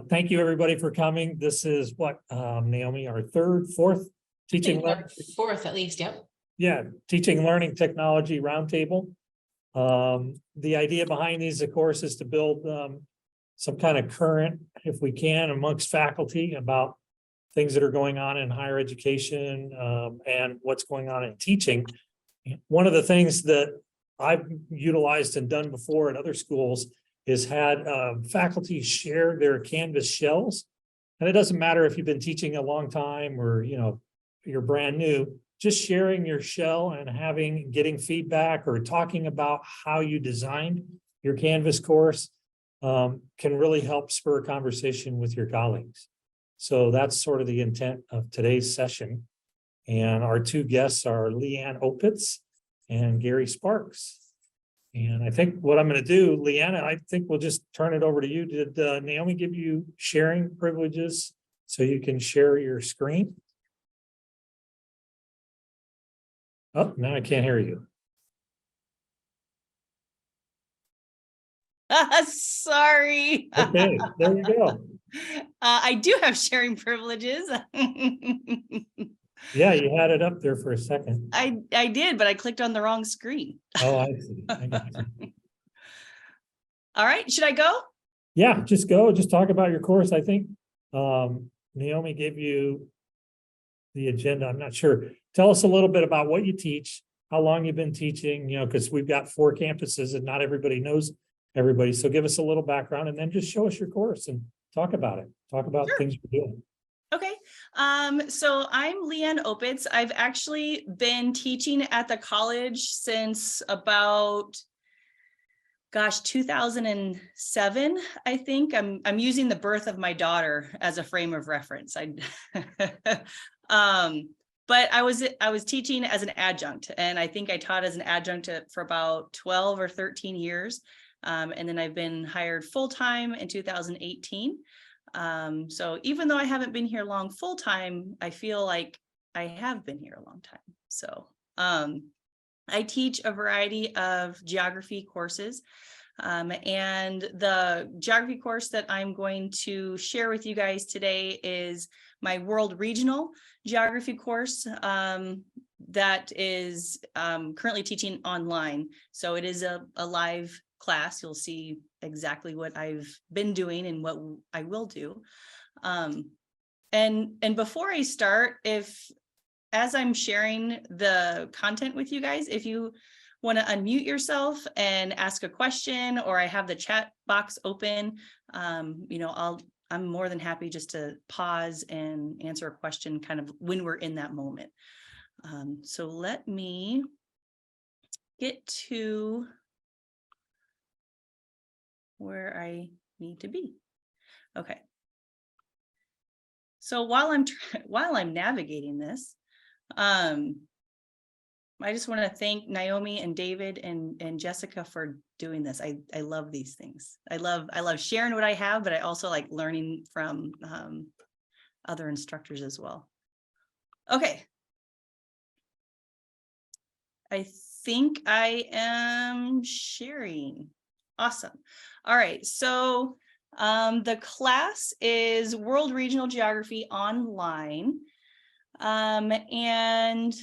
Thank you, everybody, for coming. This is what, Naomi, our fourth teaching, fourth at least. Yep. Yeah, teaching learning technology roundtable. The idea behind these, of course, is to build some kind of current, if we can, amongst faculty about things that are going on in higher education and what's going on in teaching. One of the things that I've utilized and done before at other schools is had faculty share their Canvas shells. And it doesn't matter if you've been teaching a long time or, you're brand new, just sharing your shell and getting feedback or talking about how you designed your Canvas course can really help spur a conversation with your colleagues. So that's sort of the intent of today's session. And our two guests are Leigh Anne Opitz and Gary Sparks. And I think what I'm going to do, Leigh Anne, I think we'll just turn it over to you. Did Naomi give you sharing privileges so you can share your screen? Oh, now I can't hear you. Sorry. Okay, there you go. I do have sharing privileges. Yeah, you had it up there for a second. I did, but I clicked on the wrong screen. Oh, I see. I got you. All right, should I go? Yeah, just go. Just talk about your course. I think Naomi gave you the agenda. I'm not sure. Tell us a little bit about what you teach, how long you've been teaching, because we've got 4 campuses and not everybody knows everybody. So give us a little background and then just show us your course and talk about it. Talk about things you're doing. Okay. So I'm Leigh Anne Opitz. I've actually been teaching at the college since about, 2007, I think. I'm using the birth of my daughter as a frame of reference. But I was teaching as an adjunct, and I think I taught as an adjunct for about 12 or 13 years. And then I've been hired full-time in 2018. So even though I haven't been here long full-time, I feel like I have been here a long time. So I teach a variety of geography courses. And the geography course that I'm going to share with you guys today is my World Regional Geography course that is currently teaching online. So it is a live class. You'll see exactly what I've been doing and what I will do. And before I start, as I'm sharing the content with you guys, if you want to unmute yourself and ask a question, or I have the chat box open, I'm more than happy just to pause and answer a question kind of when we're in that moment. So let me get to where I need to be. Okay. So while I'm navigating this, I just want to thank Naomi and David and Jessica for doing this. I love these things. I love sharing what I have, but I also like learning from other instructors as well. Okay. I think I am sharing. Awesome. All right. So the class is World Regional Geography Online. And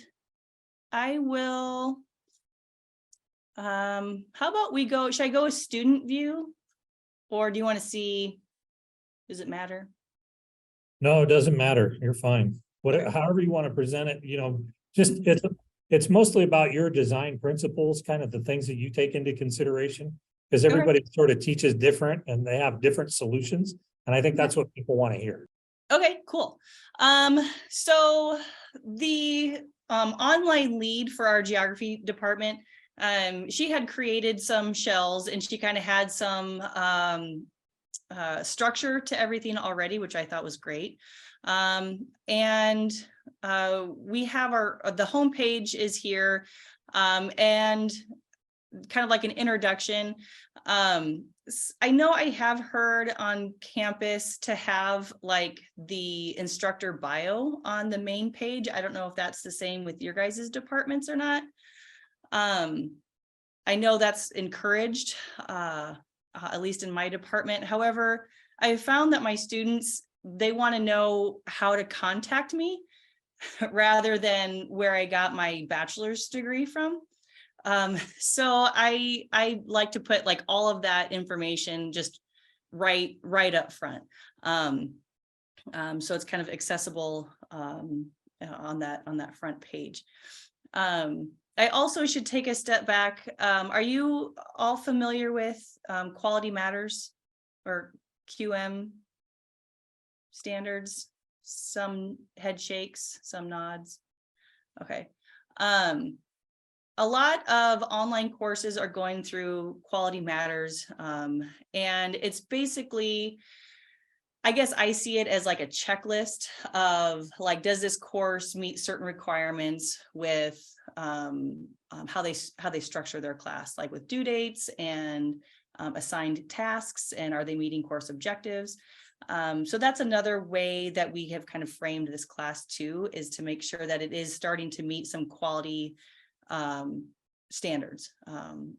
I will, how about we go, should I go with student view? Or do you want to see, does it matter? No, it doesn't matter. You're fine. However you want to present it, it's mostly about your design principles, kind of the things that you take into consideration, because everybody sort of teaches different and they have different solutions. And I think that's what people want to hear. Okay, cool. So the online lead for our geography department, she had created some shells and she kind of had some structure to everything already, which I thought was great. And we have the homepage is here, and kind of like an introduction. I know I have heard on campus to have like the instructor bio on the main page. I don't know if that's the same with your guys' departments or not. I know that's encouraged, at least in my department. However, I found that my students, they want to know how to contact me rather than where I got my bachelor's degree from. So I like to put like all of that information just right up front. So it's kind of accessible on that front page. I also should take a step back. Are you all familiar with Quality Matters or QM standards? Some head shakes, some nods. Okay. A lot of online courses are going through Quality Matters, and it's basically, I guess I see it as like a checklist of like, does this course meet certain requirements with how they structure their class, like with due dates and assigned tasks, and are they meeting course objectives? So that's another way that we have kind of framed this class too, is to make sure that it is starting to meet some quality standards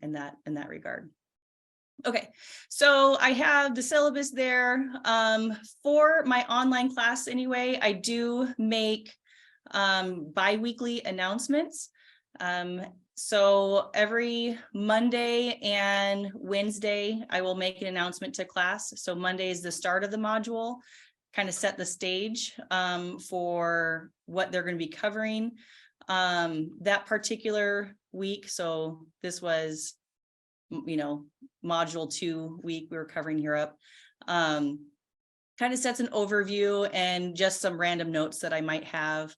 in that regard. Okay, so I have the syllabus there. For my online class anyway, I do make bi-weekly announcements. So every Monday and Wednesday, I will make an announcement to class. So Monday is the start of the module, kind of set the stage for what they're going to be covering that particular week. So this was, module 2 week, we were covering Europe. Kind of sets an overview and just some random notes that I might have.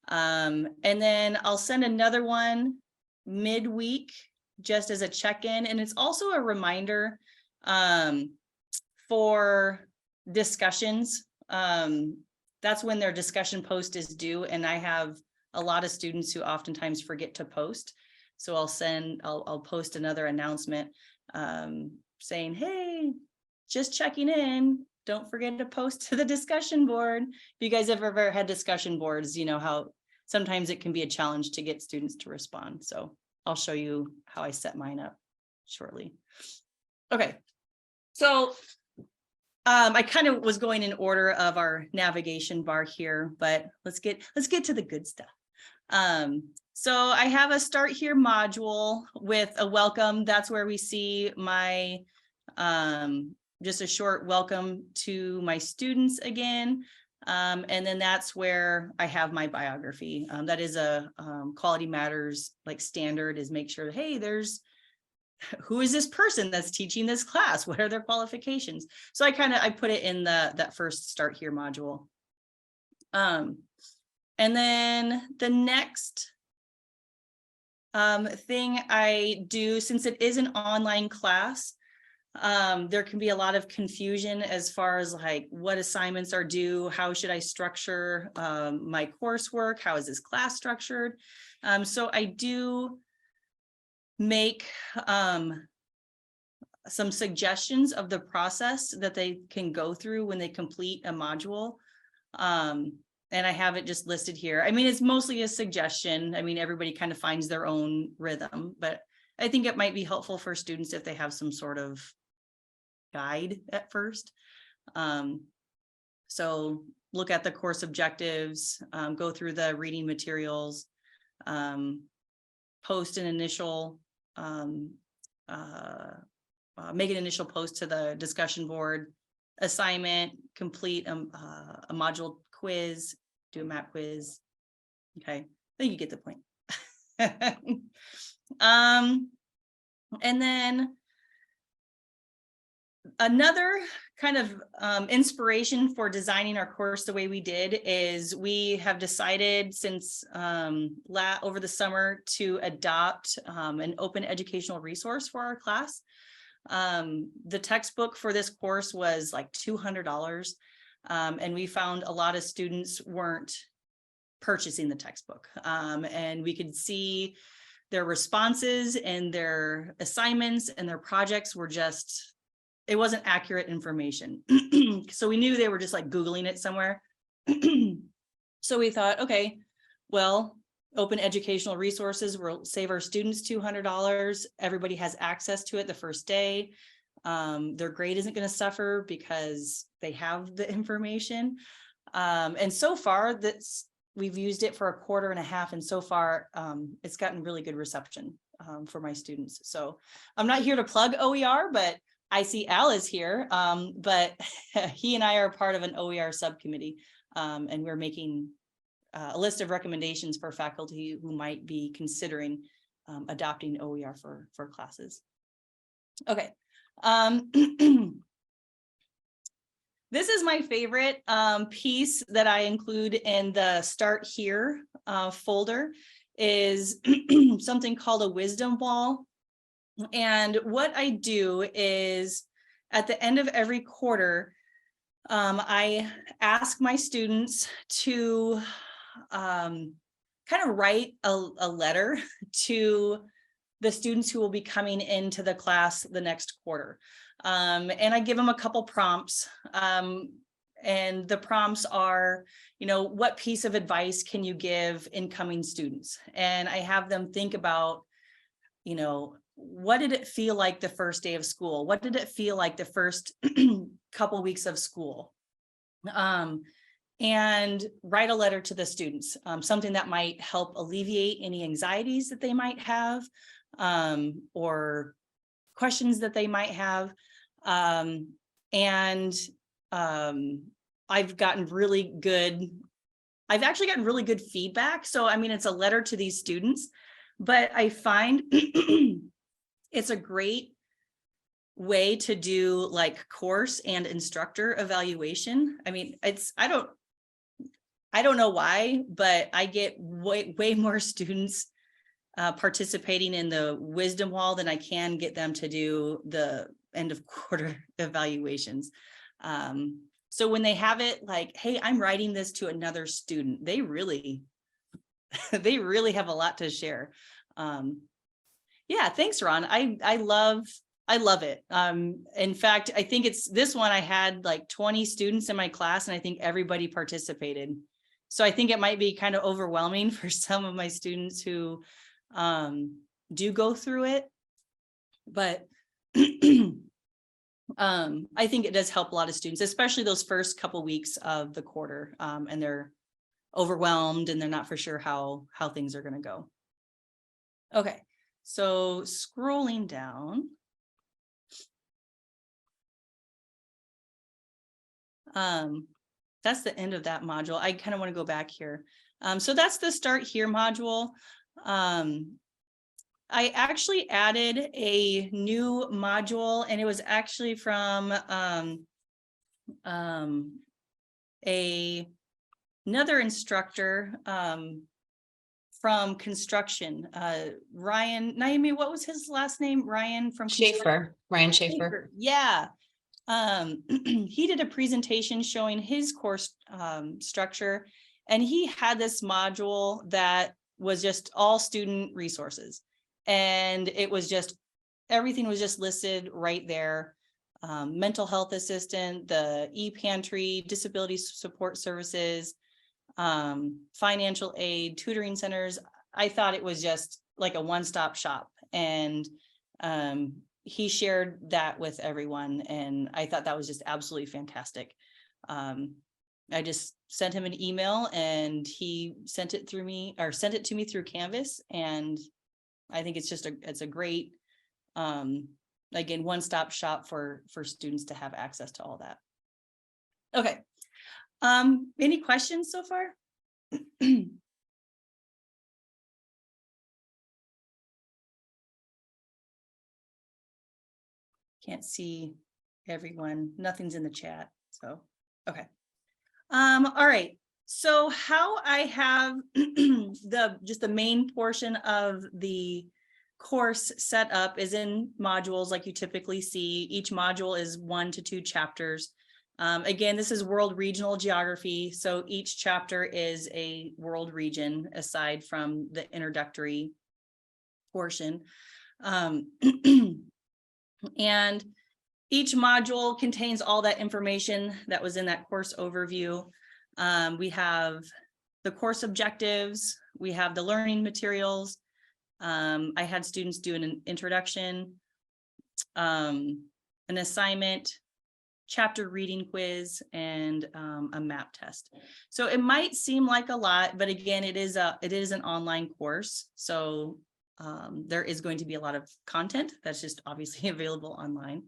And then I'll send another one midweek just as a check-in. And it's also a reminder for discussions. That's when their discussion post is due. And I have a lot of students who oftentimes forget to post. So I'll post another announcement saying, hey, just checking in. Don't forget to post to the discussion board. If you guys have ever had discussion boards, you know how sometimes it can be a challenge to get students to respond. So I'll show you how I set mine up shortly. Okay, so I kind of was going in order of our navigation bar here, but let's get to the good stuff. So I have a start here module with a welcome. That's where we see my just a short welcome to my students again. And then that's where I have my biography. That is a Quality Matters like standard, is make sure, hey, who is this person that's teaching this class? What are their qualifications? So I put it in that first start here module. And then the next thing I do, since it is an online class, there can be a lot of confusion as far as like what assignments are due, how should I structure my coursework, how is this class structured? So I do make some suggestions of the process that they can go through when they complete a module. And I have it just listed here. I mean, it's mostly a suggestion. I mean, everybody kind of finds their own rhythm, but I think it might be helpful for students if they have some sort of guide at first. So look at the course objectives, go through the reading materials, post an initial, make an initial post to the discussion board, assignment, complete a module quiz, do a map quiz. Okay, I think you get the point. And then another kind of inspiration for designing our course the way we did is we have decided since over the summer to adopt an open educational resource for our class. The textbook for this course was like $200. And we found a lot of students weren't purchasing the textbook. And we could see their responses and their assignments and their projects were just, it wasn't accurate information. So we knew they were just like Googling it somewhere. So we thought, okay, well, open educational resources will save our students $200. Everybody has access to it the first day. Their grade isn't going to suffer because they have the information. And so far we've used it for a quarter and a half, and so far it's gotten really good reception for my students. So I'm not here to plug OER, but I see Al is here, but he and I are part of an OER subcommittee, and we're making a list of recommendations for faculty who might be considering adopting OER for classes. Okay. This is my favorite piece that I include in the Start Here folder, is something called a wisdom wall. And what I do is at the end of every quarter, I ask my students to kind of write a letter to the students who will be coming into the class the next quarter. And I give them a couple prompts. And the prompts are, what piece of advice can you give incoming students? And I have them think about, what did it feel like the first day of school? What did it feel like the first couple weeks of school? And write a letter to the students, something that might help alleviate any anxieties that they might have, or questions that they might have. I've actually gotten really good feedback. So, it's a letter to these students, but I find it's a great way to do like course and instructor evaluation. I don't know why, but I get way more students participating in the wisdom wall than I can get them to do the end of quarter evaluations. So when they have it like, hey, I'm writing this to another student, they really have a lot to share. Yeah, thanks, Ron. I love it. In fact, I think it's this one, I had like 20 students in my class and I think everybody participated. So I think it might be kind of overwhelming for some of my students who do go through it, but I think it does help a lot of students, especially those first couple weeks of the quarter, and they're overwhelmed and they're not for sure how things are going to go. Okay, so scrolling down. That's the end of that module. I kind of want to go back here. So that's the Start Here module. I actually added a new module, and it was actually from another instructor from construction. Ryan, Naomi, what was his last name? Ryan from Schaefer, Ryan Schaefer. Yeah. He did a presentation showing his course structure, and he had this module that was just all student resources, and it was just everything was just listed right there. Mental health assistant, the e-pantry, disability support services, financial aid, tutoring centers. I thought it was just like a one-stop shop, and he shared that with everyone, and I thought that was just absolutely fantastic. I just sent him an email and he sent it to me through Canvas, and I think it's a great again, one-stop shop for students to have access to all that. Okay. Any questions so far? Can't see everyone. Nothing's in the chat. So, okay. All right. So how I have just the main portion of the course set up is in modules like you typically see. Each module is 1 to 2 chapters. Again, this is world regional geography. So each chapter is a world region aside from the introductory portion. And each module contains all that information that was in that course overview. We have the course objectives, we have the learning materials. I had students do an introduction. an assignment, chapter reading quiz, and a map test. So it might seem like a lot, but again, it is an online course. So there is going to be a lot of content that's just obviously available online.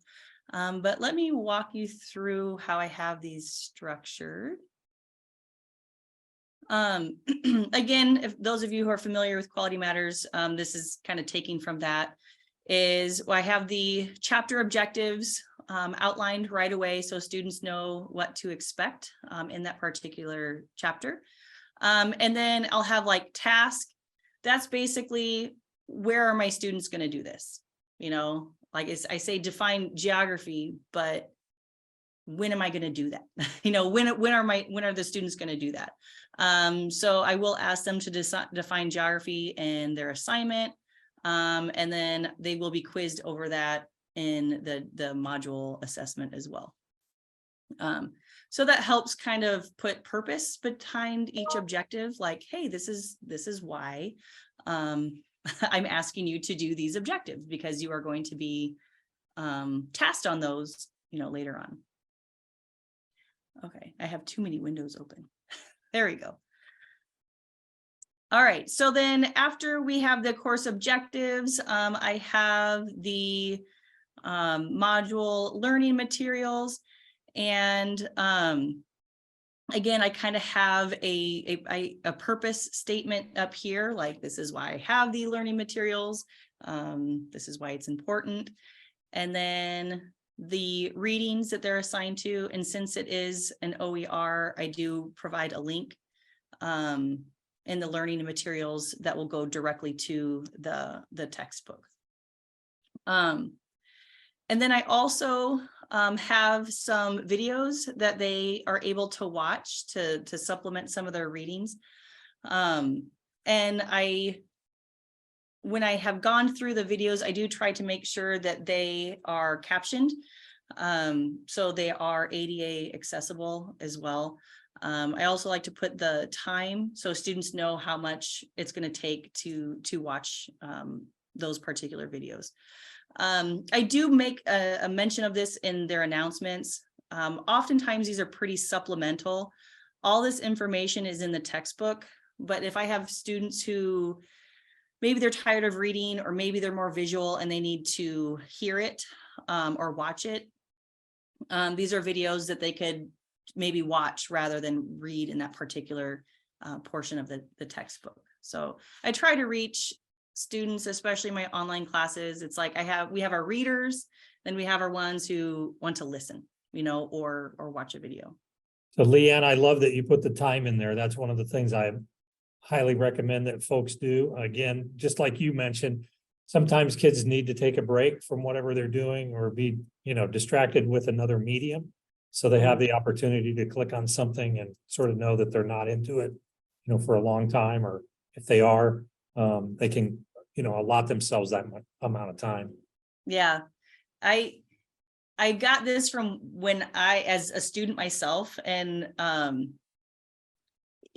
But let me walk you through how I have these structured. Again, if those of you who are familiar with Quality Matters, this is kind of taking from that, is I have the chapter objectives outlined right away so students know what to expect in that particular chapter. And then I'll have like task. That's basically, where are my students going to do this? You know, like I say, define geography, but when am I going to do that? You know, when are the students going to do that? So I will ask them to define geography in their assignment. And then they will be quizzed over that in the module assessment as well. So that helps kind of put purpose behind each objective, like, hey, this is why I'm asking you to do these objectives, because you are going to be tasked on those, you know, later on. Okay, I have too many windows open. There we go. All right, so then after we have the course objectives, I have the module learning materials. And again, I kind of have a purpose statement up here, like this is why I have the learning materials. This is why it's important. And then the readings that they're assigned to. And since it is an OER, I do provide a link in the learning materials that will go directly to the textbook. And then I also have some videos that they are able to watch to supplement some of their readings. And when I have gone through the videos, I do try to make sure that they are captioned. So they are ADA accessible as well. I also like to put the time so students know how much it's going to take to watch those particular videos. I do make a mention of this in their announcements. Oftentimes these are pretty supplemental. All this information is in the textbook, but if I have students who maybe they're tired of reading, or maybe they're more visual and they need to hear it or watch it, these are videos that they could maybe watch rather than read in that particular portion of the textbook. So I try to reach students, especially my online classes. It's like we have our readers, then we have our ones who want to listen, you know, or watch a video. So Leigh Anne, I love that you put the time in there. That's one of the things I highly recommend that folks do. Again, just like you mentioned, sometimes kids need to take a break from whatever they're doing or be, you know, distracted with another medium. So they have the opportunity to click on something and sort of know that they're not into it, you know, for a long time, or if they are, they can, you know, allot themselves that amount of time. Yeah. I got this from when as a student myself, and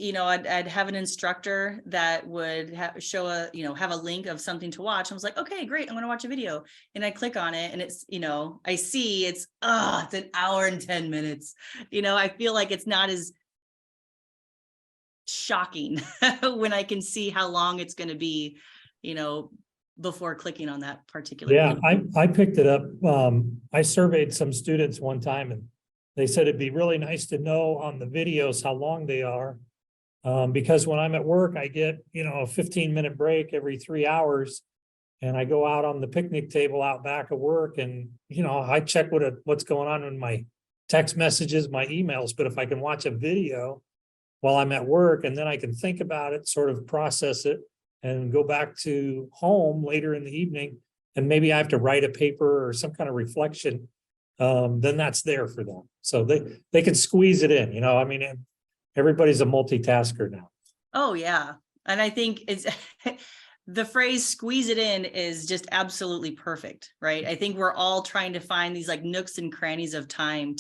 you know, I'd have an instructor that would have a link of something to watch. I was like, okay, great, I'm going to watch a video. And I click on it and it's, you know, I see it's an hour and 10 minutes. You know, I feel like it's not as shocking when I can see how long it's going to be, you know, before clicking on that particular. Yeah, I picked it up. I surveyed some students one time and they said it'd be really nice to know on the videos how long they are. Because when I'm at work, I get, you know, a 15-minute break every 3 hours, and I go out on the picnic table out back of work, and, you know, I check what's going on in my text messages, my emails. But if I can watch a video while I'm at work, and then I can think about it, sort of process it, and go back to home later in the evening, and maybe I have to write a paper or some kind of reflection, then that's there for them. So they can squeeze it in, you know, I mean, everybody's a multitasker now. Oh, yeah. And I think it's the phrase squeeze it in is just absolutely perfect, right? I think we're all trying to find these like nooks and crannies of time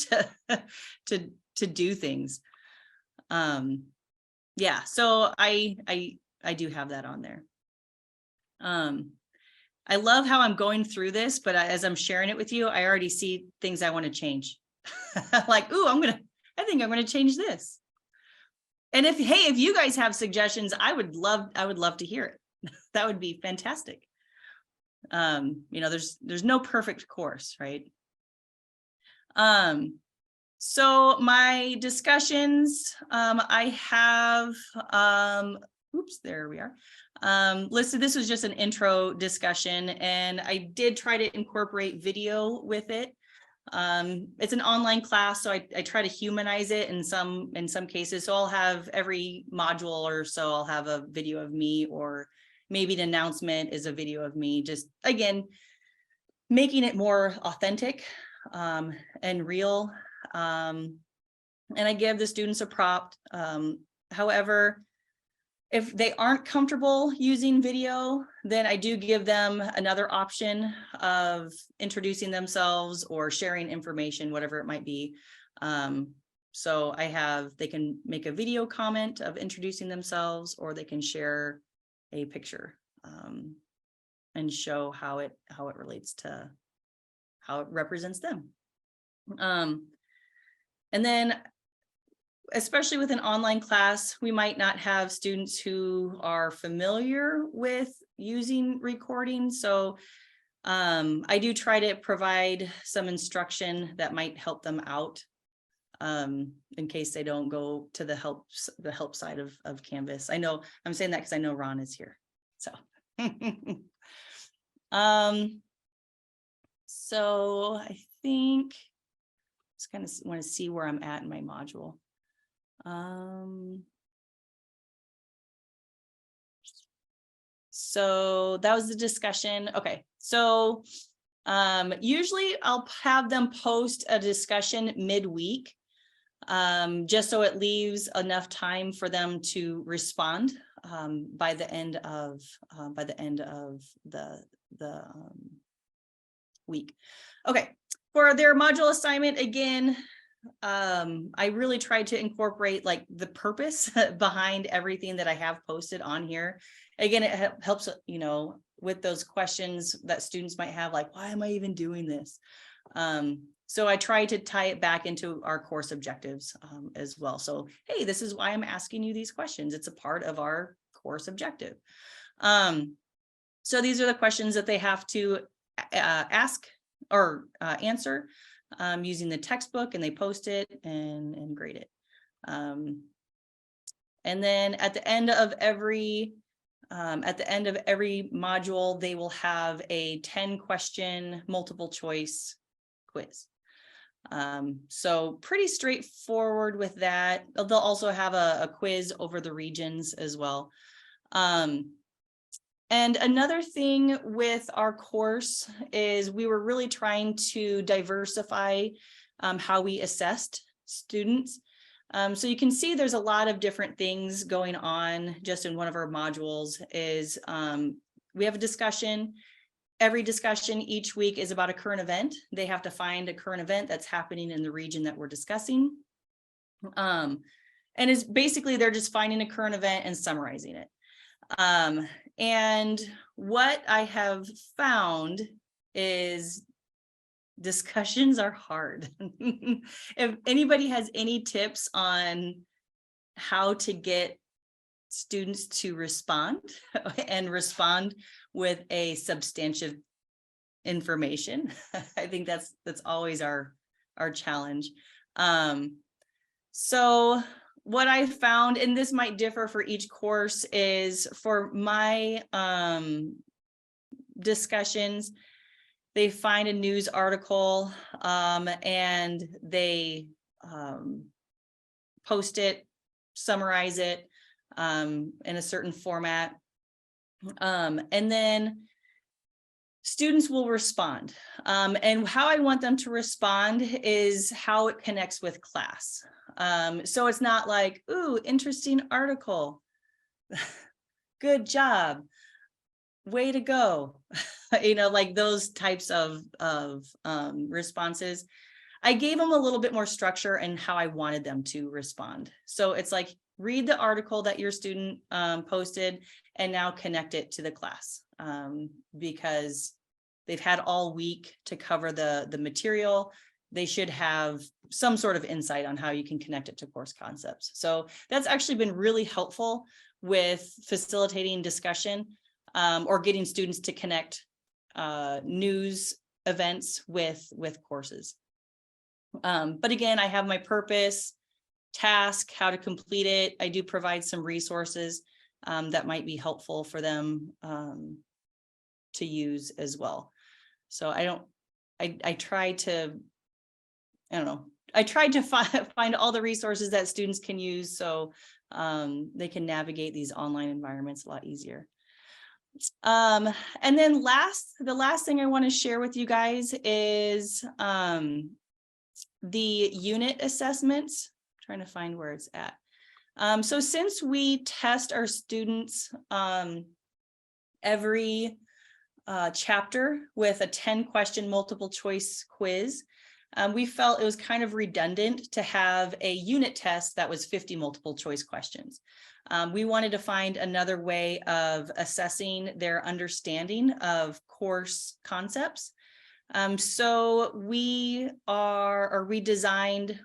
to do things. Yeah, so I do have that on there. I love how I'm going through this, but as I'm sharing it with you, I already see things I want to change. Like, ooh, I think I'm gonna change this. And if you guys have suggestions, I would love to hear it. That would be fantastic. There's no perfect course, right? So my discussions, I have, oops, there we are. Listed, this was just an intro discussion, and I did try to incorporate video with it. It's an online class, so I try to humanize it in some cases. So I'll have every module or so, I'll have a video of me, or maybe an announcement is a video of me, just again, making it more authentic and real. And I give the students a prompt. However, if they aren't comfortable using video, then I do give them another option of introducing themselves or sharing information, whatever it might be. So they can make a video comment of introducing themselves, or they can share a picture and show how it relates to how it represents them. And then, especially with an online class, we might not have students who are familiar with using recording. So I do try to provide some instruction that might help them out in case they don't go to the help side of Canvas. I know I'm saying that because I know Ron is here. So so I think just kind of want to see where I'm at in my module. So that was the discussion. Okay, so usually I'll have them post a discussion midweek, just so it leaves enough time for them to respond by the end of the week. Okay, for their module assignment, again, I really tried to incorporate like the purpose behind everything that I have posted on here. Again, it helps, with those questions that students might have, like, why am I even doing this? So I try to tie it back into our course objectives as well. So, hey, this is why I'm asking you these questions. It's a part of our course objective. So these are the questions that they have to ask or answer using the textbook, and they post it and grade it. And then at the end of every module, they will have a 10-question multiple choice quiz. So pretty straightforward with that. They'll also have a quiz over the regions as well. And another thing with our course is we were really trying to diversify how we assessed students. So you can see there's a lot of different things going on just in one of our modules. Is we have a discussion. Every discussion each week is about a current event. They have to find a current event that's happening in the region that we're discussing. And it's basically they're just finding a current event and summarizing it. And what I have found is discussions are hard. If anybody has any tips on how to get students to respond and respond with a substantive information, I think that's always our challenge. So what I found, and this might differ for each course, is for my discussions, they find a news article and they post it, summarize it in a certain format. And then students will respond. And how I want them to respond is how it connects with class. So it's not like, ooh, interesting article. Good job. Way to go. Like those types of responses. I gave them a little bit more structure and how I wanted them to respond. So it's like, read the article that your student posted and now connect it to the class. because they've had all week to cover the material. They should have some sort of insight on how you can connect it to course concepts. So that's actually been really helpful with facilitating discussion, or getting students to connect news events with courses. But again, I have my purpose, task, how to complete it. I do provide some resources that might be helpful for them to use as well. So I tried to find all the resources that students can use so they can navigate these online environments a lot easier. And then the last thing I want to share with you guys is the unit assessments. I'm trying to find where it's at. So since we test our students every chapter with a 10-question multiple choice quiz, we felt it was kind of redundant to have a unit test that was 50 multiple choice questions. We wanted to find another way of assessing their understanding of course concepts. So we designed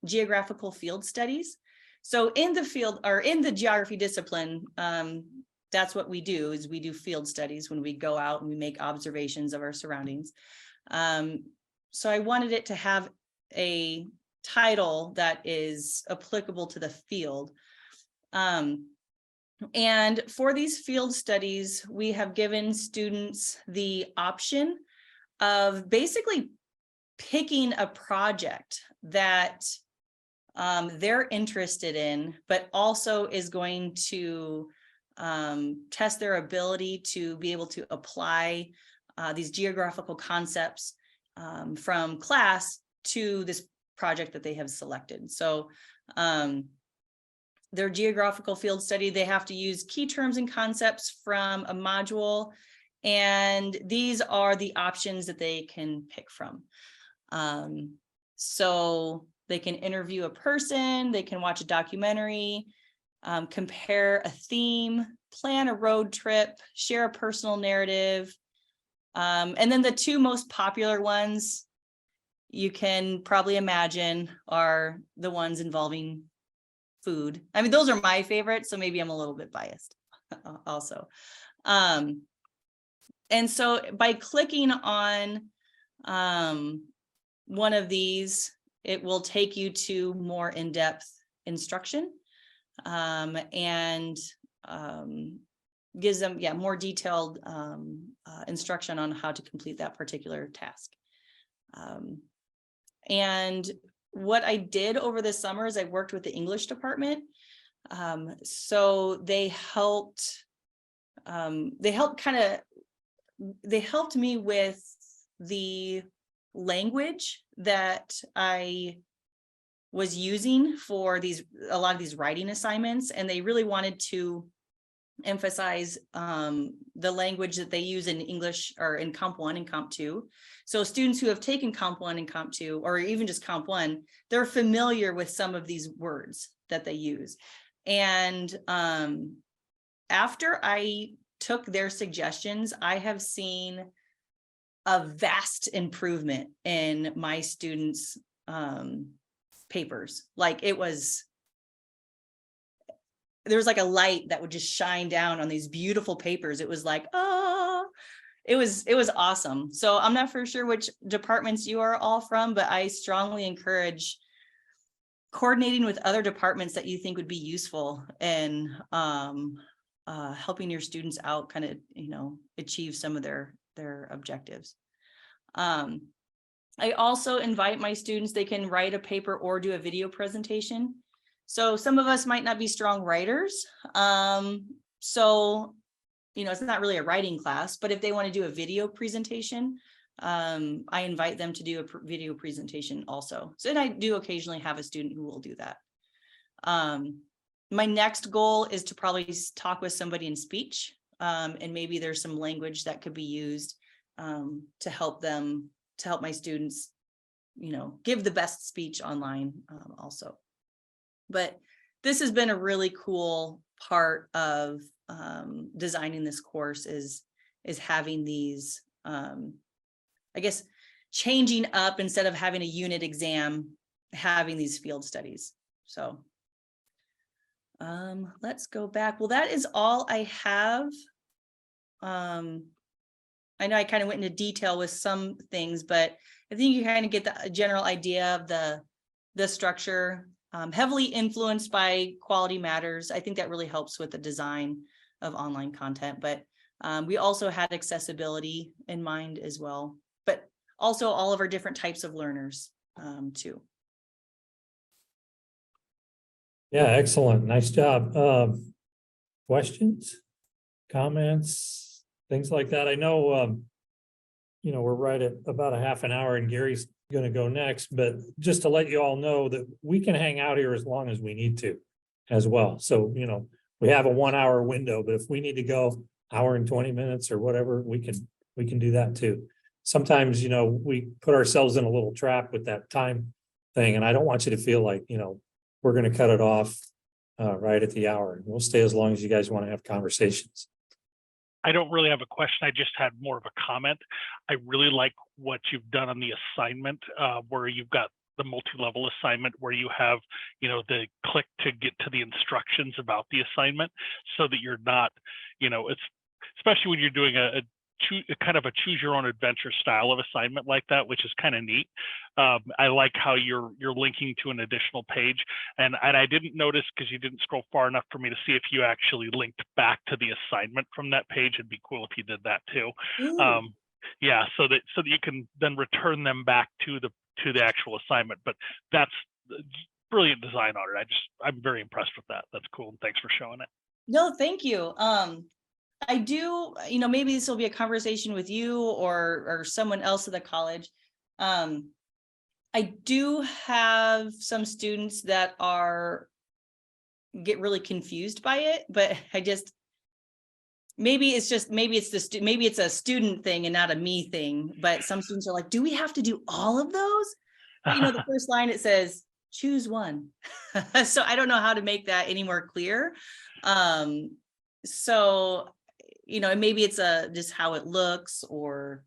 geographical field studies. So in the field, or in the geography discipline, that's what we do, is we do field studies when we go out and we make observations of our surroundings. So I wanted it to have a title that is applicable to the field. And for these field studies, we have given students the option of basically picking a project that they're interested in, but also is going to test their ability to be able to apply these geographical concepts from class to this project that they have selected. So their geographical field study, they have to use key terms and concepts from a module, and these are the options that they can pick from. So they can interview a person, they can watch a documentary, compare a theme, plan a road trip, share a personal narrative. And then the two most popular ones you can probably imagine are the ones involving food. I mean, those are my favorites, so maybe I'm a little bit biased also. And so by clicking on one of these, it will take you to more in-depth instruction and gives them more detailed instruction on how to complete that particular task. And what I did over the summer is I worked with the English department. So they helped me with the language that I was using for a lot of these writing assignments, and they really wanted to emphasize the language that they use in English, or in Comp 1 and Comp 2. So students who have taken Comp 1 and Comp 2, or even just Comp 1, they're familiar with some of these words that they use. And after I took their suggestions, I have seen a vast improvement in my students' papers. Like there was like a light that would just shine down on these beautiful papers. It was like, oh, it was awesome. So I'm not for sure which departments you are all from, but I strongly encourage coordinating with other departments that you think would be useful in helping your students out, kind of, achieve some of their objectives. I also invite my students, they can write a paper or do a video presentation. So some of us might not be strong writers. So, it's not really a writing class, but if they want to do a video presentation, I invite them to do a video presentation also. So then I do occasionally have a student who will do that. My next goal is to probably talk with somebody in speech, and maybe there's some language that could be used to help my students, give the best speech online also. But this has been a really cool part of designing this course is having these, I guess, changing up instead of having a unit exam, having these field studies. So let's go back. Well, that is all I have. I know I kind of went into detail with some things, but I think you kind of get the general idea of the structure, heavily influenced by Quality Matters. I think that really helps with the design of online content, but we also had accessibility in mind as well, but also all of our different types of learners too. Yeah, excellent. Nice job. Questions, comments, things like that. I know, we're right at about a half an hour and Gary's going to go next, but just to let you all know that we can hang out here as long as we need to as well. So, we have a 1 hour window, but if we need to go hour and 20 minutes or whatever, we can do that too. Sometimes, we put ourselves in a little trap with that time thing. And I don't want you to feel like, we're going to cut it off right at the hour. We'll stay as long as you guys want to have conversations. I don't really have a question. I just had more of a comment. I really like what you've done on the assignment, where you've got the multi-level assignment, where you have, the click to get to the instructions about the assignment, so that you're not, it's especially when you're doing a kind of a choose your own adventure style of assignment like that, which is kind of neat. I like how you're linking to an additional page, and I didn't notice because you didn't scroll far enough for me to see if you actually linked back to the assignment from that page. It'd be cool if you did that too. Yeah, so that you can then return them back to the actual assignment. But that's brilliant design on it. I'm very impressed with that. That's cool, and thanks for showing it. No, thank you. I do, maybe this will be a conversation with you or someone else at the college. I do have some students that get really confused by it, but maybe it's a student thing and not a me thing. But some students are like, do we have to do all of those? The first line, it says, choose one. So I don't know how to make that any more clear. So, maybe it's just how it looks, or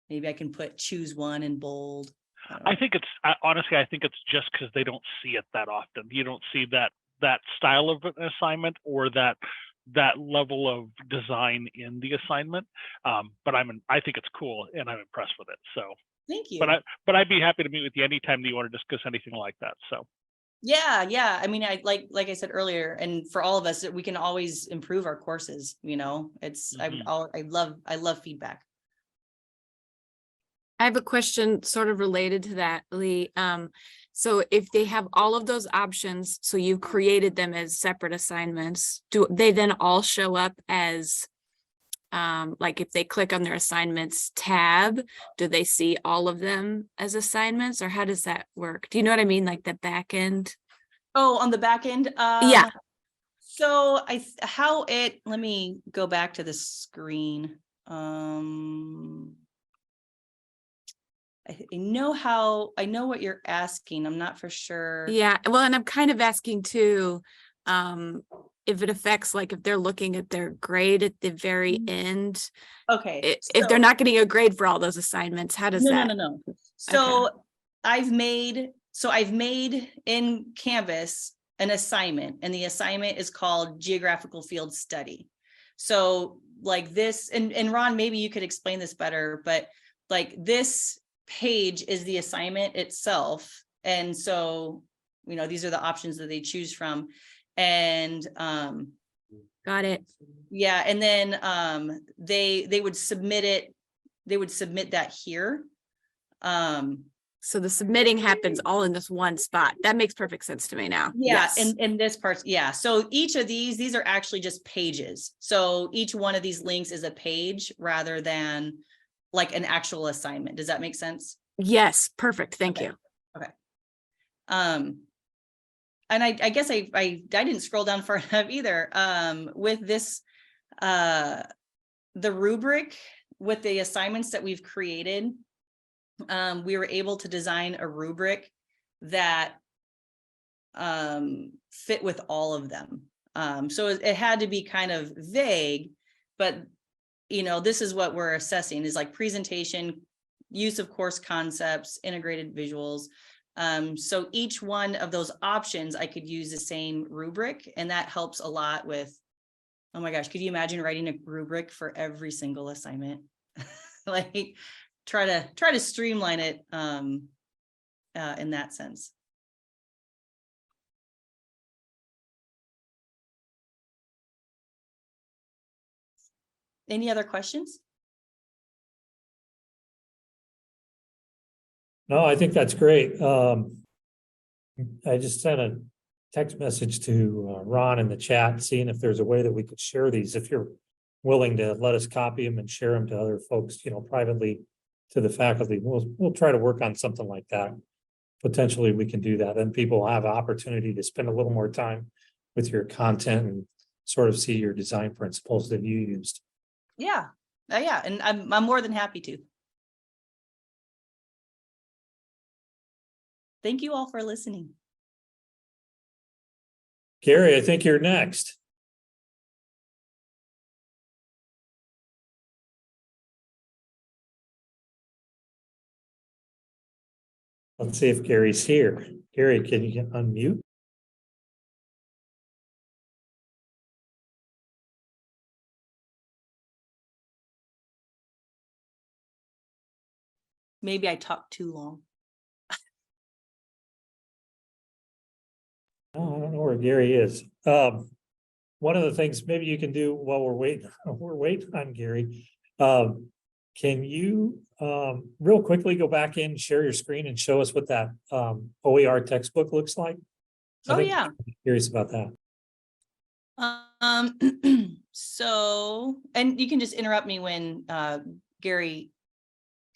maybe I can choose one in bold. Honestly, I think it's just because they don't see it that often. You don't see that style of an assignment or that level of design in the assignment. But I think it's cool, and I'm impressed with it. So thank you. But I'd be happy to meet with you anytime that you want to discuss anything like that. So yeah. I mean, I like I said earlier, and for all of us, we can always improve our courses. It's I love feedback. I have a question sort of related to that, Leigh. So if they have all of those options, so you've created them as separate assignments, do they then all show up as, like if they click on their assignments tab, do they see all of them as assignments, or how does that work? Do you know what I mean? Like the back end? Oh, on the back end? Yeah. So let me go back to the screen. I know what you're asking. I'm not for sure. Yeah, well, and I'm kind of asking too, if it affects, like if they're looking at their grade at the very end. Okay. If they're not getting a grade for all those assignments, how does that? No. So okay. I've made in Canvas an assignment, and the assignment is called Geographical Field Study. So like this, and Ron, maybe you could explain this better, but like this page is the assignment itself. And so, these are the options that they choose from. And got it. Yeah. And then they would submit it. They would submit that here. So the submitting happens all in this one spot. That makes perfect sense to me now. Yeah. Yes. And this part. Yeah. So each of these are actually just pages. So each one of these links is a page rather than like an actual assignment. Does that make sense? Yes. Perfect. Thank you. Okay. And I guess I didn't scroll down far enough either. With this, the rubric with the assignments that we've created, we were able to design a rubric that fit with all of them. So it had to be kind of vague, but this is what we're assessing is like presentation, use of course concepts, integrated visuals. So each one of those options, I could use the same rubric, and that helps a lot with, oh my gosh, could you imagine writing a rubric for every single assignment? Like try to streamline it in that sense. Any other questions? No, I think that's great. I just sent a text message to Ron in the chat, seeing if there's a way that we could share these, if you're willing to let us copy them and share them to other folks, privately to the faculty. We'll try to work on something like that. Potentially we can do that. Then people will have an opportunity to spend a little more time with your content and sort of see your design principles that you used. Yeah. Yeah. And I'm more than happy to. Thank you all for listening. Gary, I think you're next. Let's see if Gary's here. Gary, can you unmute? Maybe I talked too long. Oh, I don't know where Gary is. One of the things maybe you can do while we're waiting on Gary. Can you real quickly go back in, share your screen and show us what that OER textbook looks like? Oh yeah. I'm curious about that. So, and you can just interrupt me when Gary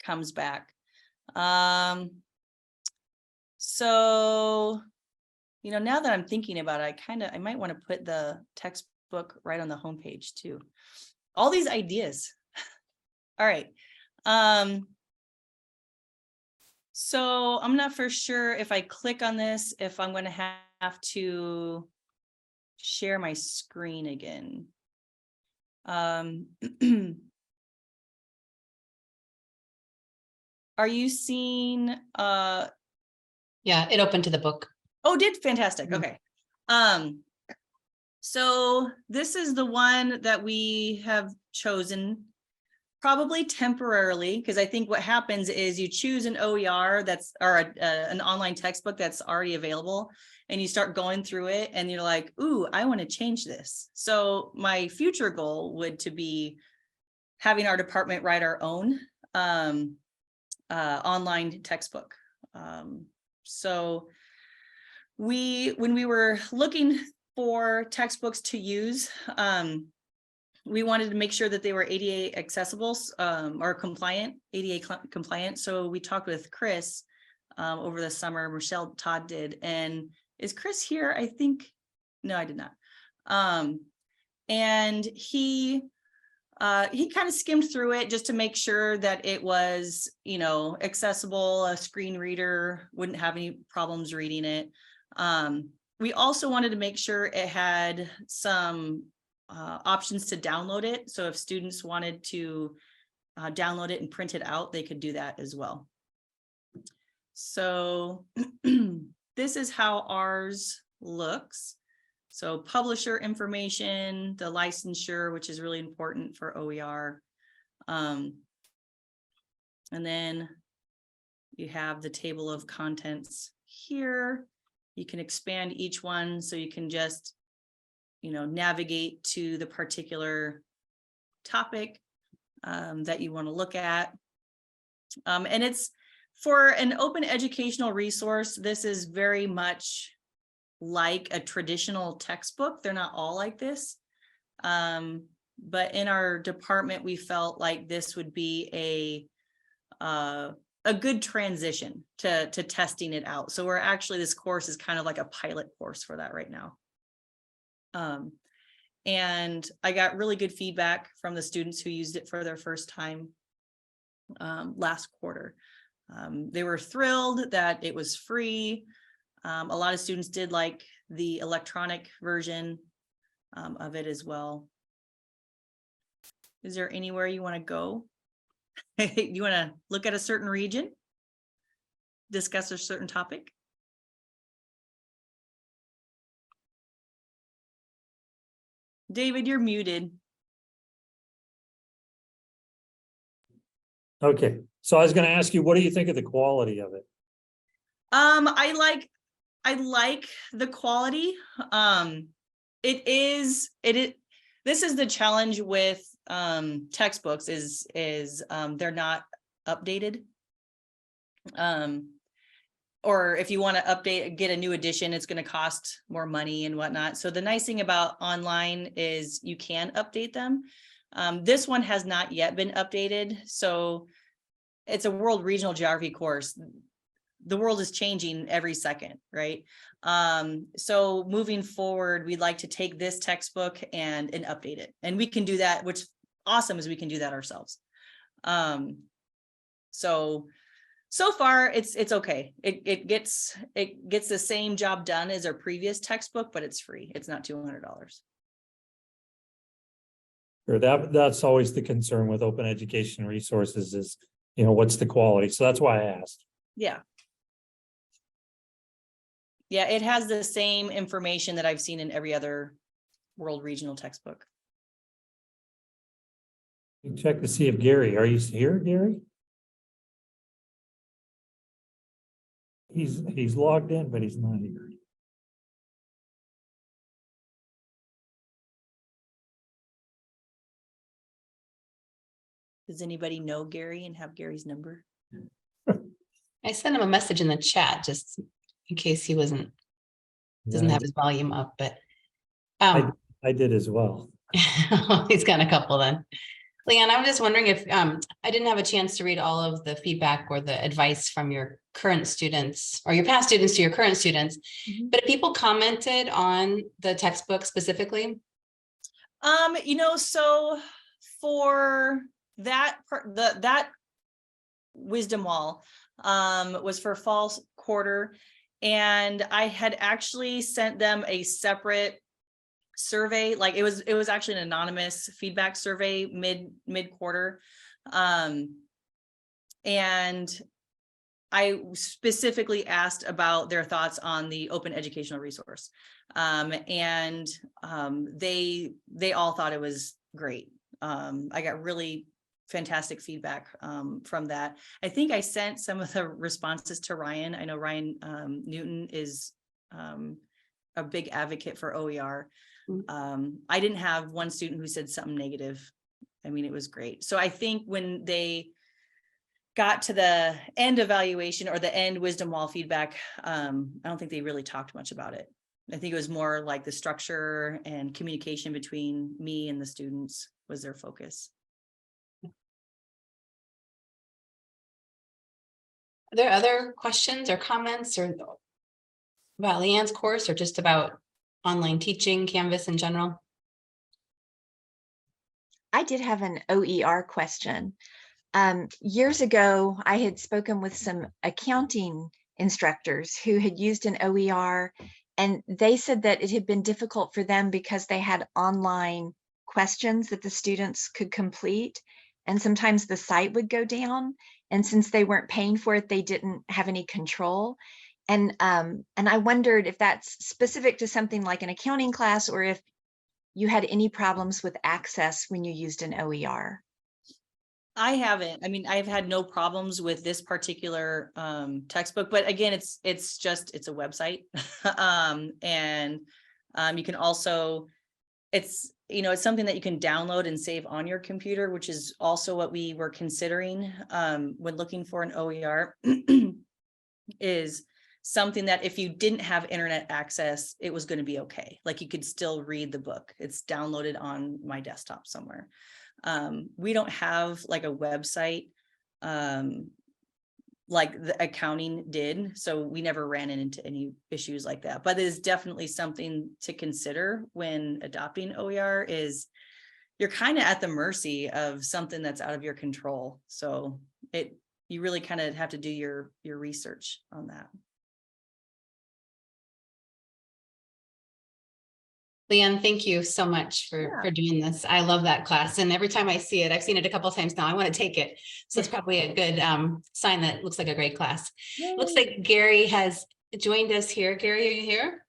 comes back. So, now that I'm thinking about it, I might want to put the textbook right on the homepage too. All these ideas. All right. So I'm not for sure if I click on this, if I'm going to have to share my screen again. Are you seeing Yeah, it opened to the book. Oh, did fantastic. Okay. So this is the one that we have chosen probably temporarily, because I think what happens is you choose an OER or an online textbook that's already available, and you start going through it and you're like, ooh, I want to change this. So my future goal would to be having our department write our own online textbook. So when we were looking for textbooks to use, we wanted to make sure that they were ADA accessible or compliant, ADA compliant. So we talked with Chris over the summer. Michelle Todd did. And is Chris here? I think, no, I did not. And he kind of skimmed through it just to make sure that it was, accessible. A screen reader wouldn't have any problems reading it. We also wanted to make sure it had some options to download it. So if students wanted to download it and print it out, they could do that as well. So this is how ours looks. So publisher information, the licensure, which is really important for OER. And then you have the table of contents here. You can expand each one so you can just, navigate to the particular topic that you want to look at. And it's for an open educational resource. This is very much like a traditional textbook. They're not all like this. But in our department, we felt like this would be a good transition to testing it out. So this course is kind of like a pilot course for that right now. And I got really good feedback from the students who used it for their first time last quarter. They were thrilled that it was free. A lot of students did like the electronic version. of it as well. Is there anywhere you want to go? You want to look at a certain region? Discuss a certain topic? David, you're muted. Okay, so I was gonna ask you, what do you think of the quality of it? I like the quality. This is the challenge with textbooks is they're not updated. Or if you want to update, get a new edition, it's going to cost more money and whatnot. So the nice thing about online is you can update them. This one has not yet been updated. So it's a world regional geography course. The world is changing every second, right? So moving forward, we'd like to take this textbook and update it. And we can do that, which awesome is we can do that ourselves. So far it's okay. It gets the same job done as our previous textbook, but it's free. It's not $200. Or that's always the concern with open education resources is, what's the quality? So that's why I asked. Yeah. Yeah, it has the same information that I've seen in every other world regional textbook. Check to see if Gary, are you here, Gary? He's logged in, but he's not here. Does anybody know Gary and have Gary's number? I sent him a message in the chat just in case he doesn't Yeah, have his volume up, but I did as well. he's got a couple then. Leigh Anne, I'm just wondering if I didn't have a chance to read all of the feedback or the advice from your current students or your past students to your current students, but if people commented on the textbook specifically? So for that part, that wisdom wall was for fall quarter, and I had actually sent them a separate survey. Like it was actually an anonymous feedback survey mid quarter, and I specifically asked about their thoughts on the open educational resource, and they all thought it was great. I got really fantastic feedback from that. I think I sent some of the responses to Ryan. I know Ryan Newton is a big advocate for OER. I didn't have one student who said something negative. I mean, it was great. So I think when they got to the end evaluation or the end wisdom wall feedback, I don't think they really talked much about it. I think it was more like the structure and communication between me and the students was their focus. Are there other questions or comments or about Leigh Anne's course or just about online teaching, Canvas in general? I did have an OER question. Years ago, I had spoken with some accounting instructors who had used an OER, and they said that it had been difficult for them because they had online questions that the students could complete, and sometimes the site would go down, and since they weren't paying for it, they didn't have any control. And I wondered if that's specific to something like an accounting class or if you had any problems with access when you used an OER. I haven't. I mean, I've had no problems with this particular textbook, but again, it's a website. And you can also, it's something that you can download and save on your computer, which is also what we were considering when looking for an OER is something that if you didn't have internet access, it was going to be okay. Like you could still read the book. It's downloaded on my desktop somewhere. We don't have like a website like the accounting did, so we never ran into any issues like that. But it is definitely something to consider when adopting OER is you're kind of at the mercy of something that's out of your control. So you really kind of have to do your research on that. Leigh Anne, thank you so much for doing this. I love that class. And every time I see it, I've seen it a couple of times now. I want to take it. So it's probably a good sign that it looks like a great class. Looks like Gary has joined us here. Gary, are you here?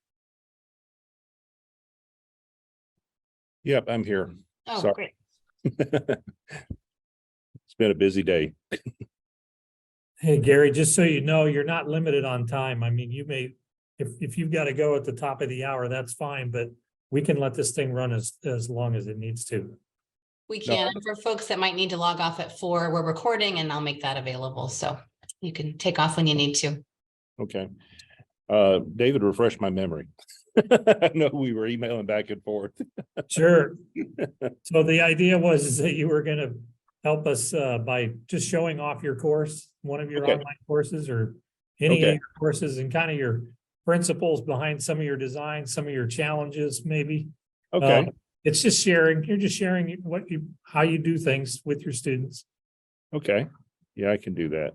Yep, I'm here. Oh, Sorry. great. It's been a busy day. Hey, Gary, just so you know, you're not limited on time. I mean, you may, if you've got to go at the top of the hour, that's fine, but we can let this thing run as long as it needs to. We can. And for folks that might need to log off at 4, we're recording and I'll make that available. So you can take off when you need to. Okay. David, refresh my memory. I know we were emailing back and forth. Sure. So the idea was is that you were going to help us by just showing off your course, one of your Okay. online courses or any of Okay. your courses, and kind of your principles behind some of your designs, some of your challenges, maybe. Okay. It's just sharing. You're just sharing how you do things with your students. Okay. Yeah, I can do that.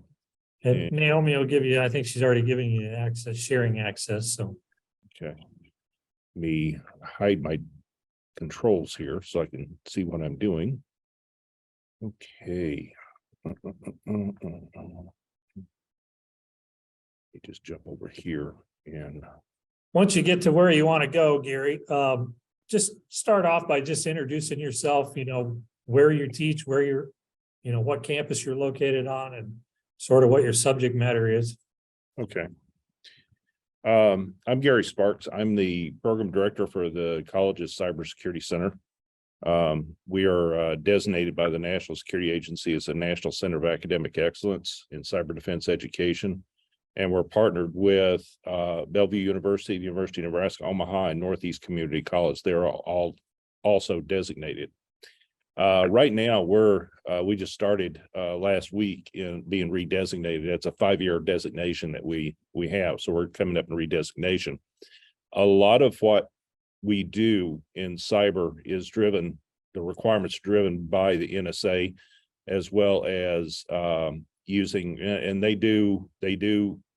And Yeah. Naomi will give you, I think she's already giving you access, sharing access. So Okay. Me hide my controls here so I can see what I'm doing. Okay. Let me just jump over here and once you get to where you want to go, Gary, just start off by just introducing yourself, where you teach, where you're, what campus you're located on, and sort of what your subject matter is. okay. I'm Gary Sparks. I'm the program director for the college's cybersecurity center. We are designated by the National Security Agency as a National Center of Academic Excellence in Cyber Defense Education. And we're partnered with Bellevue University, the University of Nebraska, Omaha, and Northeast Community College. They're all also designated. Right now, we just started last week in being redesignated. It's a 5-year designation that we have. So we're coming up in redesignation. A lot of what we do in cyber is driven, the requirements driven by the NSA, as well as using, and they do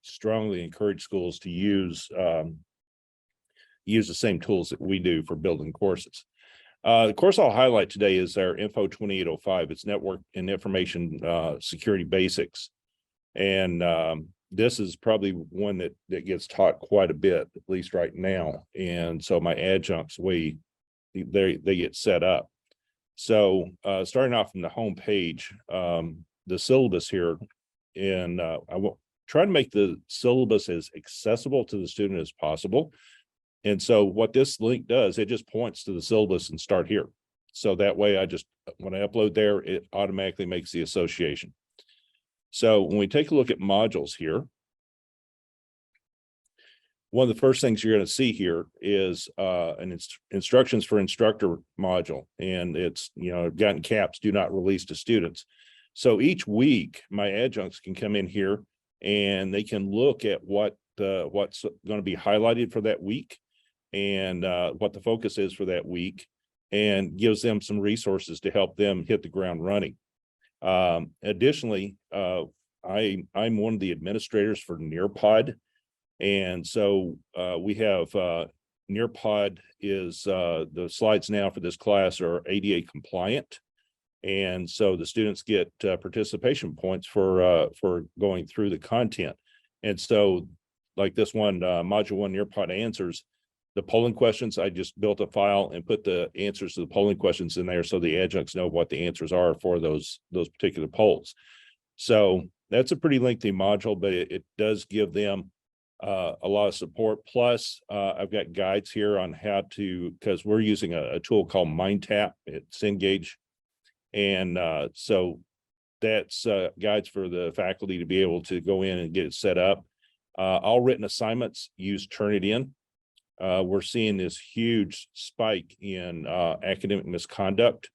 strongly encourage schools to use the same tools that we do for building courses. The course I'll highlight today is our Info 2805. It's Network and Information Security Basics. And this is probably one that gets taught quite a bit, at least right now. And so my adjuncts, they get set up. So starting off from the home page, the syllabus here, and I will try to make the syllabus as accessible to the student as possible. And so what this link does, it just points to the syllabus and start here. So that way when I upload there, it automatically makes the association. So when we take a look at modules here, one of the first things you're going to see here is instructions for instructor module. And it's, got in caps, do not release to students. So each week, my adjuncts can come in here and they can look at what's going to be highlighted for that week and what the focus is for that week, and gives them some resources to help them hit the ground running. Additionally, I'm one of the administrators for Nearpod. And so we have Nearpod is the slides now for this class are ADA compliant. And so the students get participation points for going through the content. And so like this one, module 1 Nearpod answers, the polling questions, I just built a file and put the answers to the polling questions in there so the adjuncts know what the answers are for those particular polls. So that's a pretty lengthy module, but it does give them a lot of support. Plus, I've got guides here on how to, because we're using a tool called MindTap at Cengage. And so that's guides for the faculty to be able to go in and get it set up. All written assignments use Turnitin. We're seeing this huge spike in academic misconduct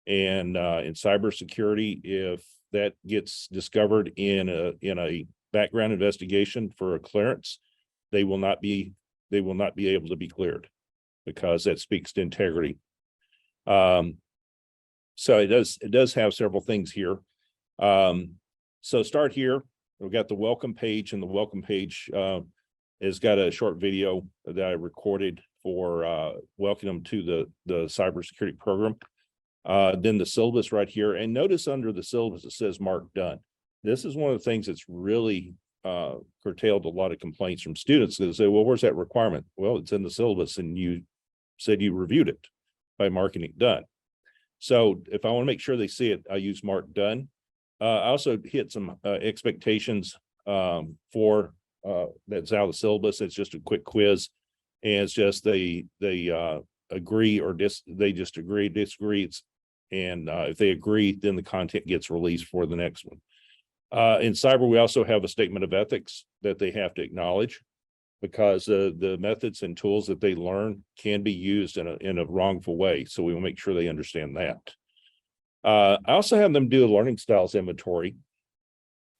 and in cybersecurity. If that gets discovered in a background investigation for a clearance, they will not be able to be cleared because that speaks to integrity. So it does have several things here. So start here. We've got the welcome page, and the welcome page has got a short video that I recorded for welcoming them to the cybersecurity program. Then the syllabus right here, and notice under the syllabus it says mark done. This is one of the things that's really curtailed a lot of complaints from students. They say, well, where's that requirement? Well, it's in the syllabus, and you said you reviewed it by marking it done. So if I want to make sure they see it, I use mark done. I also hit some expectations for that's out of the syllabus. It's just a quick quiz, and it's just they agree or they just agree, disagree. And if they agree, then the content gets released for the next one. In cyber, we also have a statement of ethics that they have to acknowledge, because the methods and tools that they learn can be used in a wrongful way. So we will make sure they understand that. I also have them do a learning styles inventory,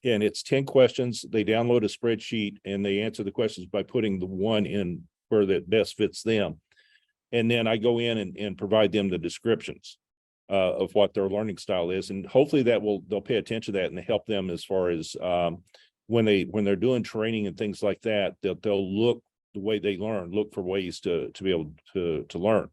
and it's 10 questions. They download a spreadsheet and they answer the questions by putting the one in where that best fits them. And then I go in and provide them the descriptions of what their learning style is. And hopefully they'll pay attention to that and help them as far as when they're doing training and things like that, they'll look the way they learn, look for ways to be able to learn.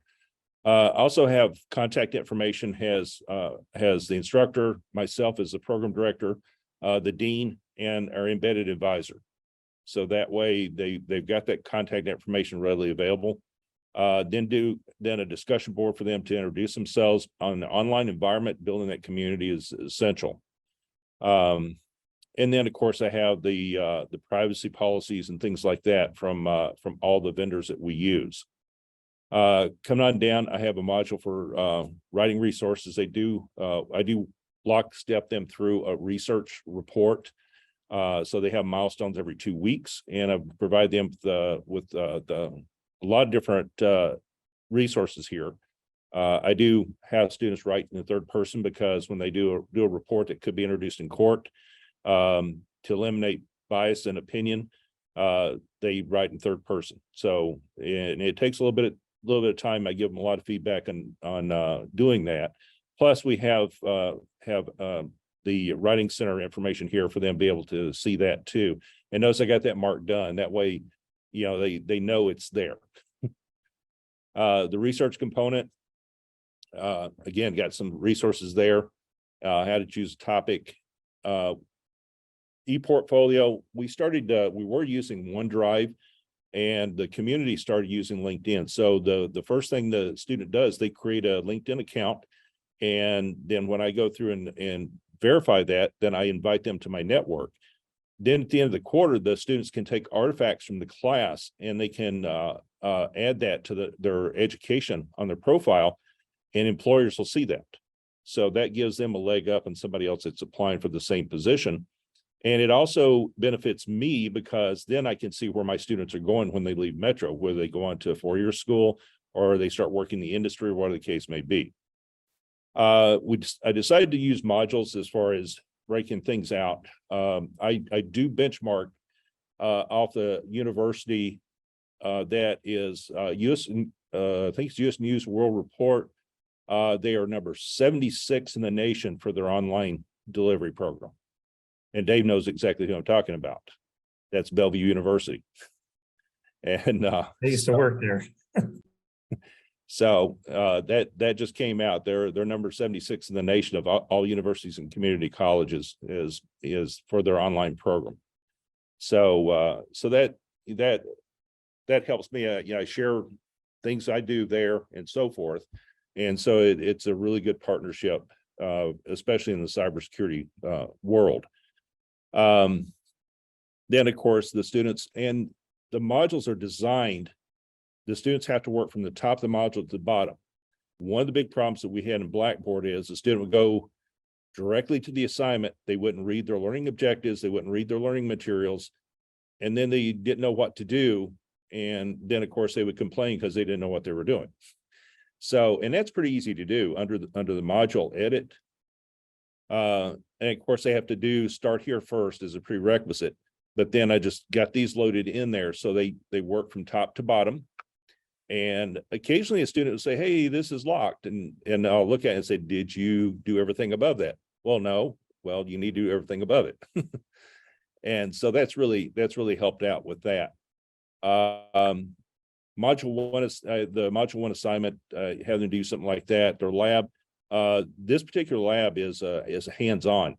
Also have contact information, has the instructor, myself as the program director, the dean, and our embedded advisor. So that way they've got that contact information readily available. Then a discussion board for them to introduce themselves on the online environment. Building that community is essential. And then of course I have the privacy policies and things like that from all the vendors that we use. Coming on down, I have a module for writing resources. I do lockstep them through a research report. So they have milestones every 2 weeks, and I provide them with a lot of different resources here. I do have students write in the third person, because when they do a report that could be introduced in court, to eliminate bias and opinion, they write in third person. So, and it takes a little bit of time. I give them a lot of feedback on doing that. Plus, we have the writing center information here for them to be able to see that too. And notice I got that mark done. That way, you know, they know it's there. The research component, again, got some resources there. How to choose a topic. ePortfolio, we were using OneDrive, and the community started using LinkedIn. So the first thing the student does, they create a LinkedIn account. And then when I go through and verify that, then I invite them to my network. Then at the end of the quarter, the students can take artifacts from the class, and they can add that to their education on their profile, and employers will see that. So that gives them a leg up on somebody else that's applying for the same position. And it also benefits me, because then I can see where my students are going when they leave Metro, whether they go on to a four-year school or they start working in the industry, or whatever the case may be. I decided to use modules as far as breaking things out. I do benchmark off the university that is US, I think it's US News World Report. They are number 76 in the nation for their online delivery program. And Dave knows exactly who I'm talking about. That's Bellevue University. And I used to work there. So that just came out. They're number 76 in the nation of all universities and community colleges is for their online program. So that helps me. I share things I do there and so forth. And so it's a really good partnership, especially in the cybersecurity world. Then of course the students and the modules are designed. The students have to work from the top of the module to the bottom. One of the big problems that we had in Blackboard is the student would go directly to the assignment. They wouldn't read their learning objectives. They wouldn't read their learning materials. And then they didn't know what to do. And then of course they would complain because they didn't know what they were doing. So, and that's pretty easy to do under the module edit. And of course they have to start here first as a prerequisite, but then I just got these loaded in there. So they work from top to bottom. And occasionally a student will say, hey, this is locked. And I'll look at it and say, did you do everything above that? Well, no. Well, you need to do everything above it. And so that's really helped out with that. Module one is the module one assignment, having to do something like that. Their lab, this particular lab is hands-on.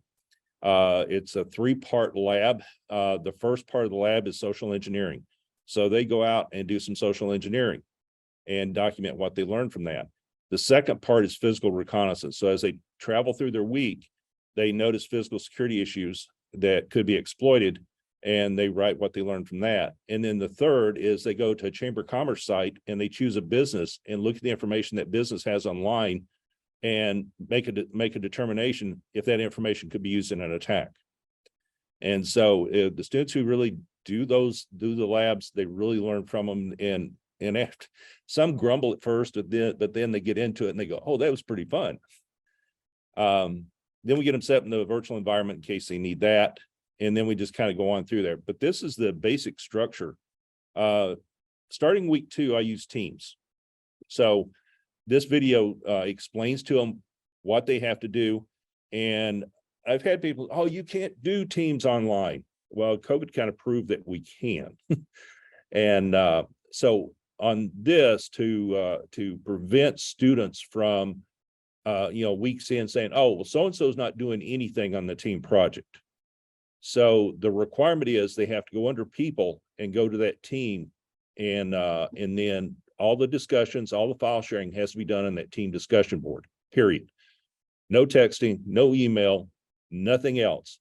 It's a 3-part lab. The first part of the lab is social engineering. So they go out and do some social engineering and document what they learned from that. The second part is physical reconnaissance. So as they travel through their week, they notice physical security issues that could be exploited, and they write what they learned from that. And then the third is they go to a Chamber of Commerce site and they choose a business and look at the information that business has online and make a determination if that information could be used in an attack. And so the students who really do the labs, they really learn from them. And after, some grumble at first, but then they get into it and they go, oh, that was pretty fun. Then we get them set in the virtual environment in case they need that. And then we just kind of go on through there. But this is the basic structure. Starting week 2, I use Teams. So this video explains to them what they have to do. And I've had people, oh, you can't do Teams online. Well, COVID kind of proved that we can. And so on this, to prevent students from, weeks in saying, oh, well, so-and-so is not doing anything on the team project. So the requirement is they have to go under people and go to that team. And then all the discussions, all the file sharing has to be done on that team discussion board, period. No texting, no email, nothing else.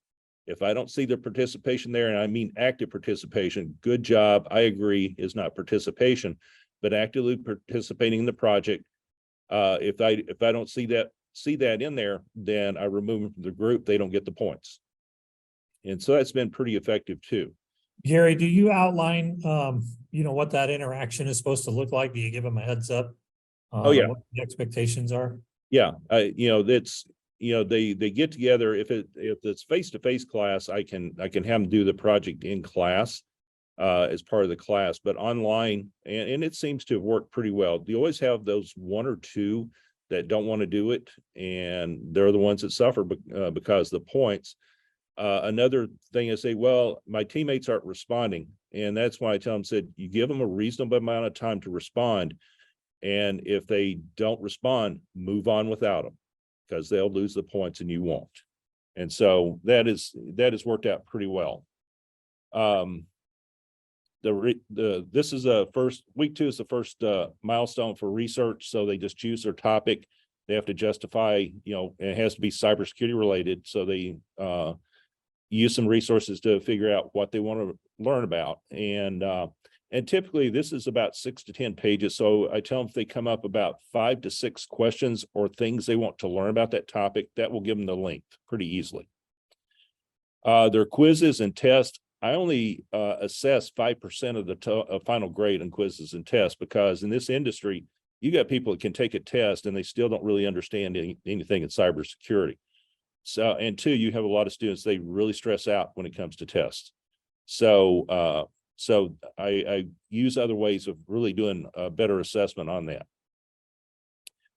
If I don't see the participation there, and I mean active participation, good job, I agree, is not participation, but actively participating in the project. If I don't see that in there, then I remove them from the group. They don't get the points. And so that's been pretty effective too. Gary, do you outline, what that interaction is supposed to look like? Do you give them a heads up? Oh, yeah. What the expectations are? Yeah, that's, they get together. If it's face-to-face class, I can have them do the project in class as part of the class, but online, and it seems to have worked pretty well. You always have those 1 or 2 that don't want to do it, and they're the ones that suffer because of the points. Another thing is say, well, my teammates aren't responding. And that's why I tell them, said, you give them a reasonable amount of time to respond. And if they don't respond, move on without them, because they'll lose the points and you won't. And so that has worked out pretty well. This is week 2 is the first milestone for research. So they just choose their topic. They have to justify, it has to be cybersecurity related. So they use some resources to figure out what they want to learn about. And typically this is about 6 to 10 pages. So I tell them if they come up about 5 to 6 questions or things they want to learn about that topic, that will give them the length pretty easily. Their quizzes and tests, I only assess 5% of the final grade on quizzes and tests, because in this industry, you got people that can take a test and they still don't really understand anything in cybersecurity. So, and 2, you have a lot of students, they really stress out when it comes to tests. So I use other ways of really doing a better assessment on that.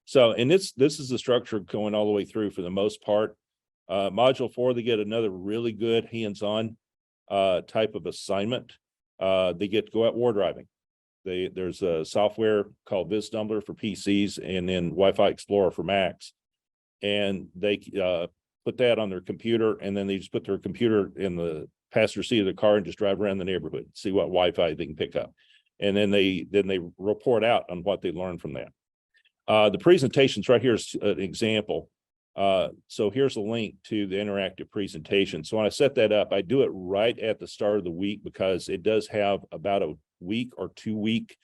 So, and this is the structure going all the way through for the most part. Module 4, they get another really good hands-on type of assignment. They get to go out war driving. There's a software called VisDumbler for PCs and then Wi-Fi Explorer for Macs. And they put that on their computer, and then they just put their computer in the passenger seat of the car and just drive around the neighborhood, see what Wi-Fi they can pick up. And then they report out on what they learned from that. The presentations right here is an example. So here's a link to the interactive presentation. So when I set that up, I do it right at the start of the week, because it does have about a week or 2 week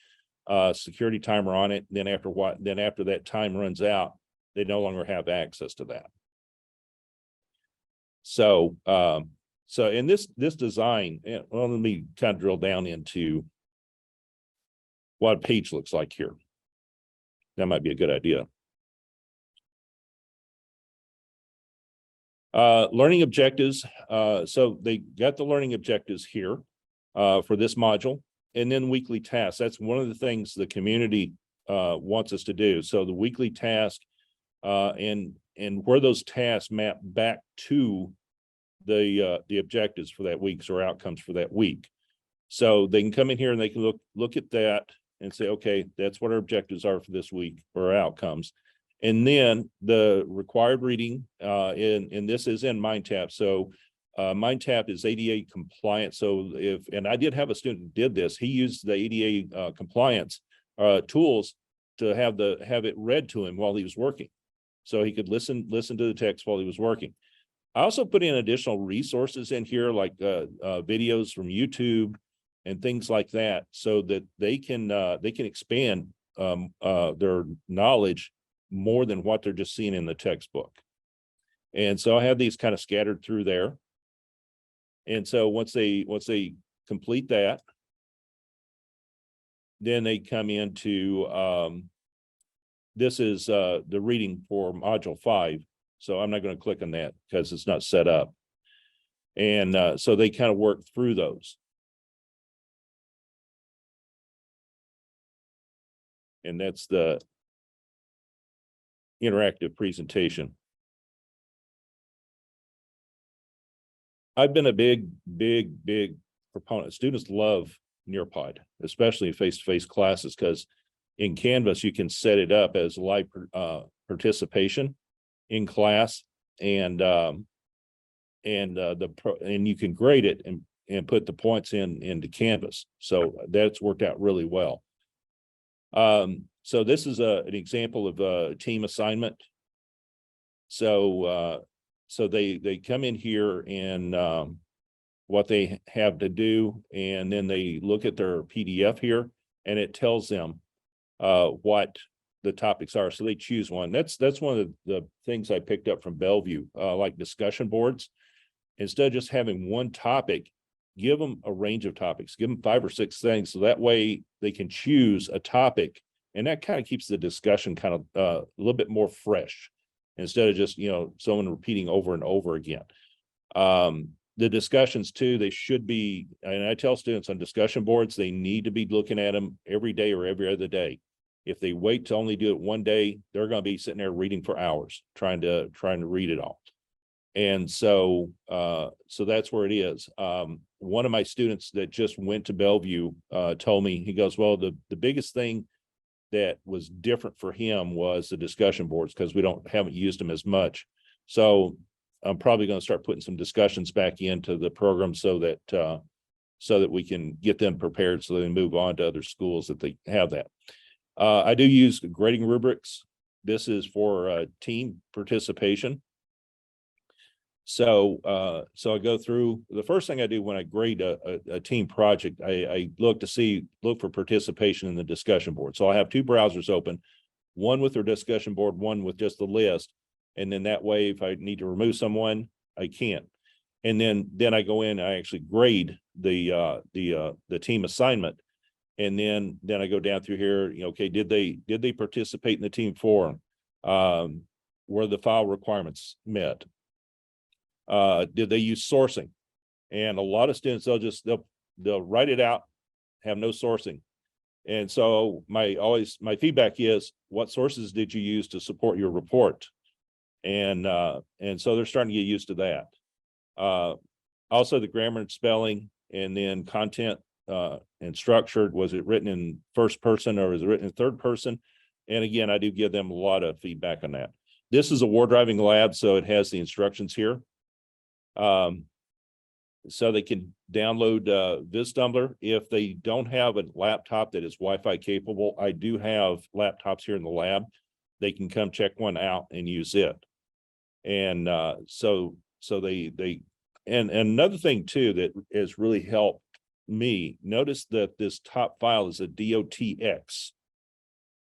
security timer on it. Then after that time runs out, they no longer have access to that. So in this design, well, let me kind of drill down into what a page looks like here. That might be a good idea. Learning objectives. So they got the learning objectives here for this module, and then weekly tasks. That's one of the things the community wants us to do. So the weekly task and where those tasks map back to the objectives for that week or outcomes for that week. So they can come in here and they can look at that and say, okay, that's what our objectives are for this week or our outcomes. And then the required reading, and this is in MindTap. So MindTap is ADA compliant. So and I did have a student who did this. He used the ADA compliance tools to have it read to him while he was working. So he could listen to the text while he was working. I also put in additional resources in here, like videos from YouTube and things like that, so that they can expand their knowledge more than what they're just seeing in the textbook. And so I have these kind of scattered through there. And so once they complete that, then they come into this is the reading for module 5. So I'm not going to click on that because it's not set up. And so they kind of work through those. And that's the interactive presentation. I've been a big proponent. Students love Nearpod, especially in face-to-face classes, because in Canvas, you can set it up as live participation in class, and you can grade it and put the points into Canvas. So that's worked out really well. So this is an example of a team assignment. So they come in here and what they have to do, and then they look at their PDF here, and it tells them what the topics are. So they choose one. That's one of the things I picked up from Bellevue, like discussion boards. Instead of just having one topic, give them a range of topics, give them 5 or 6 things. So that way they can choose a topic, and that kind of keeps the discussion kind of a little bit more fresh instead of just, someone repeating over and over again. The discussions too, they should be, and I tell students on discussion boards, they need to be looking at them every day or every other day. If they wait to only do it one day, they're going to be sitting there reading for hours, trying to read it all. And so that's where it is. One of my students that just went to Bellevue told me, he goes, well, the biggest thing that was different for him was the discussion boards, because we haven't used them as much. So I'm probably going to start putting some discussions back into the program so that we can get them prepared so they move on to other schools that they have that. I do use grading rubrics. This is for team participation. So I go through, the first thing I do when I grade a team project, I look for participation in the discussion board. So I have 2 browsers open, one with their discussion board, one with just the list. And then that way, if I need to remove someone, I can. And then I go in, I actually grade the team assignment. And then I go down through here, okay, did they participate in the team forum? Were the file requirements met? Did they use sourcing? And a lot of students, they'll write it out, have no sourcing. And so my feedback is, what sources did you use to support your report? And so they're starting to get used to that. Also the grammar and spelling, and then content and structured. Was it written in first person or is it written in third person? And again, I do give them a lot of feedback on that. This is a war driving lab, so it has the instructions here. So they can download VisTumbler. If they don't have a laptop that is Wi-Fi capable, I do have laptops here in the lab. They can come check one out and use it. And so they and another thing too that has really helped me, notice that this top file is a DOTX.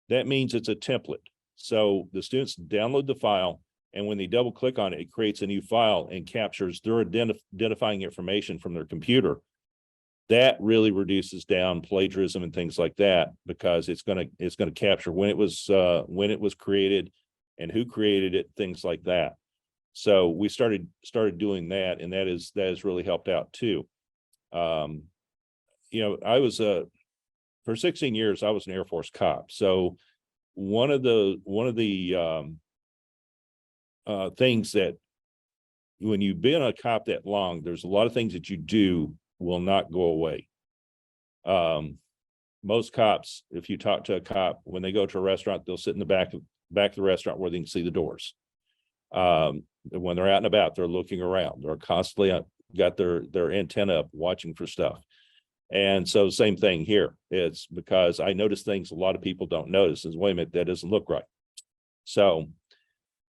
That means it's a template. So the students download the file, and when they double click on it, it creates a new file and captures their identifying information from their computer. That really reduces down plagiarism and things like that, because it's going to capture when it was created and who created it, things like that. So we started doing that, and that has really helped out too. I was for 16 years, I was an Air Force cop. So one of the things that when you've been a cop that long, there's a lot of things that you do will not go away. Most cops, if you talk to a cop, when they go to a restaurant, they'll sit in the back of the restaurant where they can see the doors. When they're out and about, they're looking around. They're constantly got their antenna up watching for stuff. And so same thing here. It's because I notice things a lot of people don't notice. Is, wait a minute, that doesn't look right. So,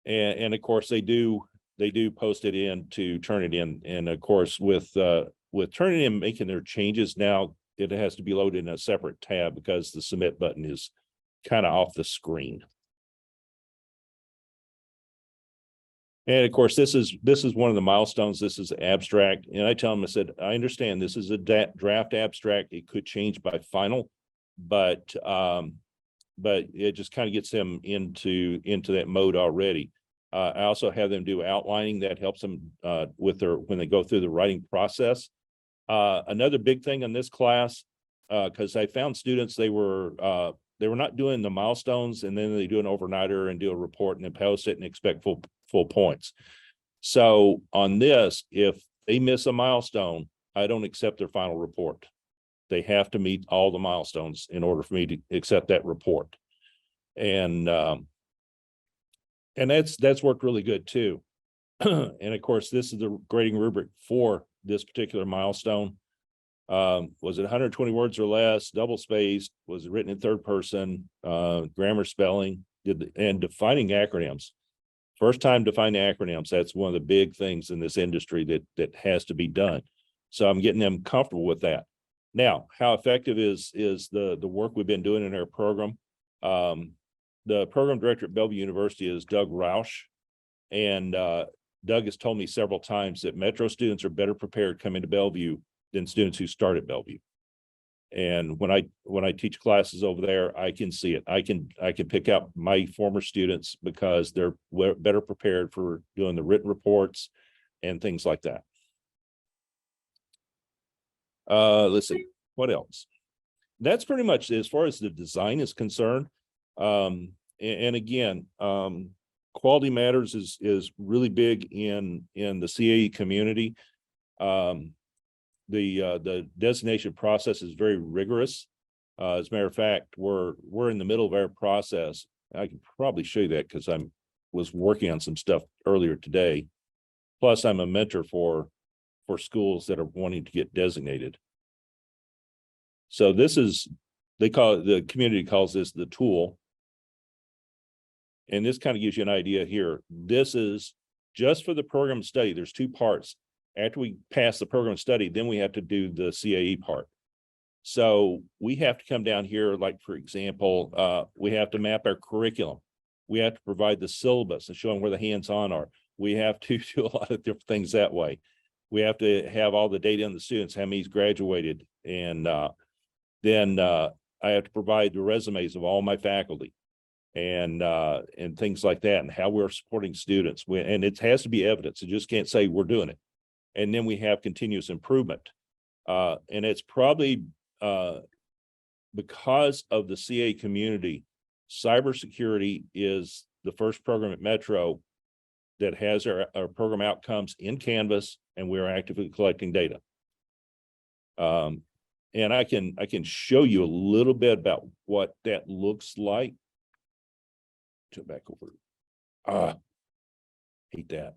and of course they do post it in to turn it in. And of course, with turning in, making their changes now, it has to be loaded in a separate tab because the submit button is kind of off the screen. And of course, this is one of the milestones. This is abstract. And I tell them, I said, I understand this is a draft abstract. It could change by final, but it just kind of gets them into that mode already. I also have them do outlining that helps them with when they go through the writing process. Another big thing in this class, because I found students, they were not doing the milestones, and then they do an overnighter and do a report and then post it and expect full points. So on this, if they miss a milestone, I don't accept their final report. They have to meet all the milestones in order for me to accept that report. And that's worked really good too. And of course, this is the grading rubric for this particular milestone. Was it 120 words or less, double spaced, was it written in third person, grammar, spelling, and defining acronyms. First time defining acronyms, that's one of the big things in this industry that has to be done. So I'm getting them comfortable with that. Now, how effective is the work we've been doing in our program? The program director at Bellevue University is Doug Roush, and Doug has told me several times that Metro students are better prepared coming to Bellevue than students who start at Bellevue. And when I teach classes over there, I can see it. I can pick out my former students because they're better prepared for doing the written reports and things like that. Let's see, what else? That's pretty much as far as the design is concerned. And again, quality matters is really big in the CAE community. The designation process is very rigorous. As a matter of fact, we're in the middle of our process. I can probably show you that because I was working on some stuff earlier today. Plus, I'm a mentor for schools that are wanting to get designated. So this is, the community calls this the tool. And this kind of gives you an idea here. This is just for the program study. There's two parts. After we pass the program study, then we have to do the CAE part. So we have to come down here, like, for example, we have to map our curriculum. We have to provide the syllabus and show them where the hands-on are. We have to do a lot of different things that way. We have to have all the data on the students, how many's graduated. And then I have to provide the resumes of all my faculty and things like that, and how we're supporting students. And it has to be evidence. You just can't say we're doing it. And then we have continuous improvement. And it's probably because of the CA community, cybersecurity is the first program at Metro that has our program outcomes in Canvas, and we're actively collecting data. And I can show you a little bit about what that looks like. Turn back over. Hate that.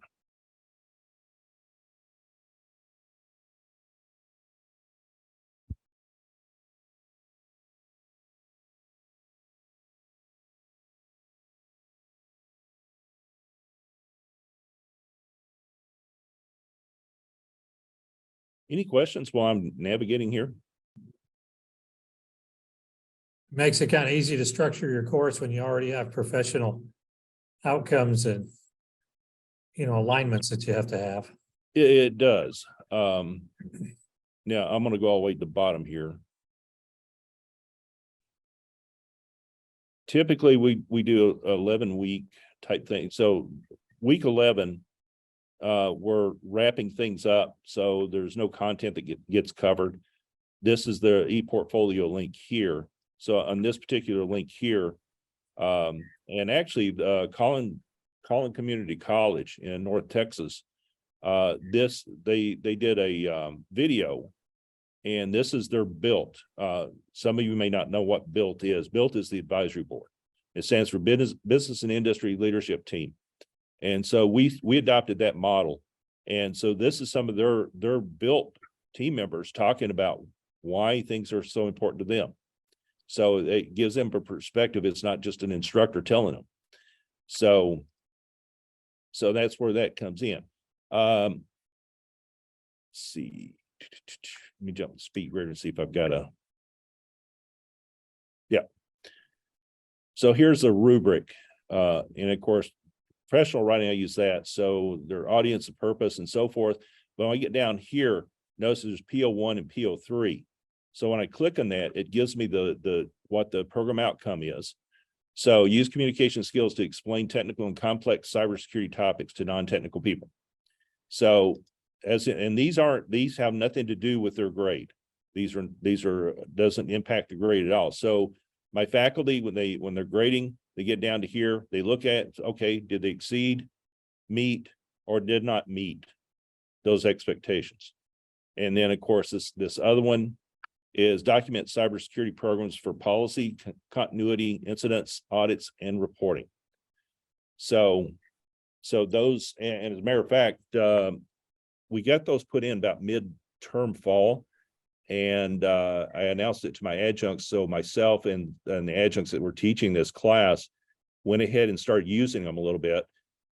Any questions while I'm navigating here? Makes it kind of easy to structure your course when you already have professional outcomes and, alignments that you have to have. It does. Now I'm going to go all the way to the bottom here. Typically we do 11-week type thing. So week 11, we're wrapping things up. So there's no content that gets covered. This is the ePortfolio link here. So on this particular link here, and actually Collin Community College in North Texas, they did a video, And this is their BILT. Some of you may not know what BILT is. BILT is the advisory board. It stands for Business and Industry Leadership Team. And so we adopted that model. And so this is some of their BILT team members talking about why things are so important to them. So it gives them a perspective. It's not just an instructor telling them. So that's where that comes in. Let's see. Let me jump to speed reader and see if I've got yeah. So here's a rubric. And of course, professional writing, I use that. So their audience and purpose and so forth. But when I get down here, notice there's PO1 and PO3. So when I click on that, it gives me what the program outcome is. So use communication skills to explain technical and complex cybersecurity topics to non-technical people. So these have nothing to do with their grade. These doesn't impact the grade at all. So my faculty, when they're grading, they get down to here, they look at, okay, did they exceed, meet, or did not meet those expectations? And then of course, this other one is document cybersecurity programs for policy, continuity, incidents, audits, and reporting. So those, and as a matter of fact, we got those put in about mid-term fall, and I announced it to my adjuncts. So myself and the adjuncts that were teaching this class went ahead and started using them a little bit.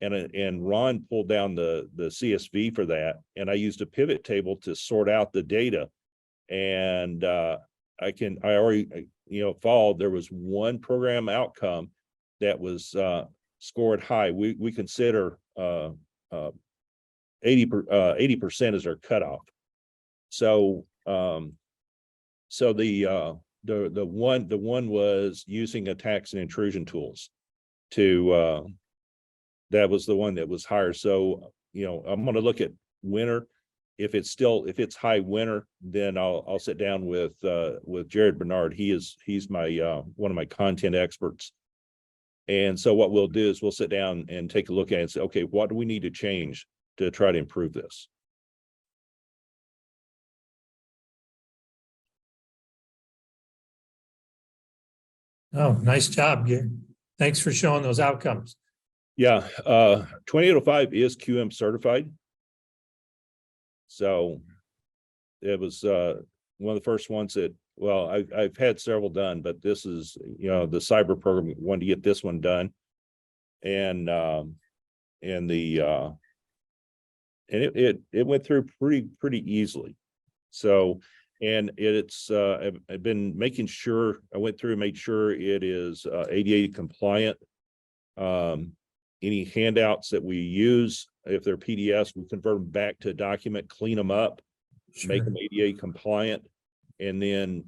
And Ron pulled down the CSV for that, and I used a pivot table to sort out the data. And I already, followed, there was one program outcome that was scored high. We consider 80% as our cutoff. So the one was using attacks and intrusion tools to that was the one that was higher. So I'm going to look at winter. If it's high winter, then I'll sit down with Jared Bernard. He's my one of my content experts. And so what we'll do is we'll sit down and take a look at it and say, okay, what do we need to change to try to improve this? Oh, nice job, Gary. Thanks for showing those outcomes. Yeah, 2805 is QM certified. So it was one of the first ones that, well, I've had several done, but this is, the cyber program wanted to get this one done. And it went through pretty easily. So, and I've been making sure, I went through and made sure it is ADA compliant. Any handouts that we use, if they're PDFs, we convert them back to a document, clean them up, make them ADA compliant, and then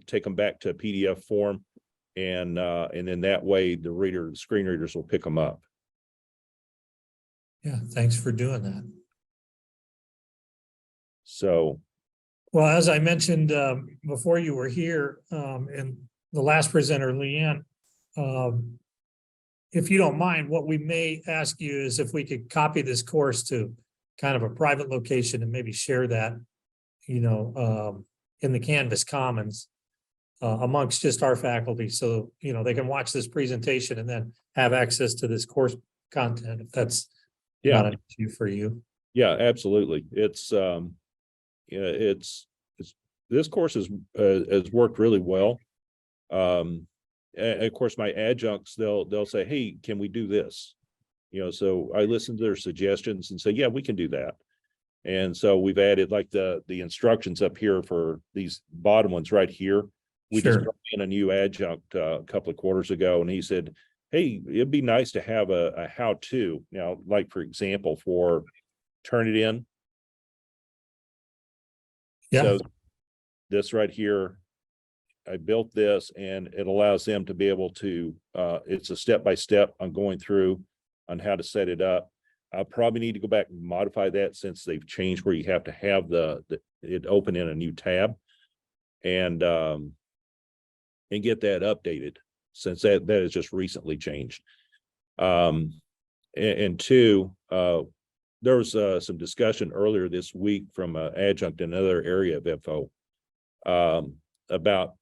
take them back to a PDF form. And then that way the screen readers will pick them up. Yeah, thanks for doing that. So, well, as I mentioned before you were here, and the last presenter, Leigh Anne, if you don't mind, what we may ask you is if we could copy this course to kind of a private location and maybe share that, in the Canvas Commons amongst just our faculty. So, they can watch this presentation and then have access to this course content if that's not an issue for you. Yeah, absolutely. It's this course has worked really well. And of course, my adjuncts, they'll say, hey, can we do this? So I listen to their suggestions and say, yeah, we can do that. And so we've added like the instructions up here for these bottom ones right here. We just brought in a new adjunct a couple of quarters ago, and he said, hey, it'd be nice to have a how-to. Now, like for example, for Turnitin. Yeah. So this right here, I built this, and it allows them to be able to, it's a step-by-step on going through on how to set it up. I'll probably need to go back and modify that since they've changed where you have to have it open in a new tab and get that updated since that has just recently changed. And two, there was some discussion earlier this week from an adjunct in another area of info about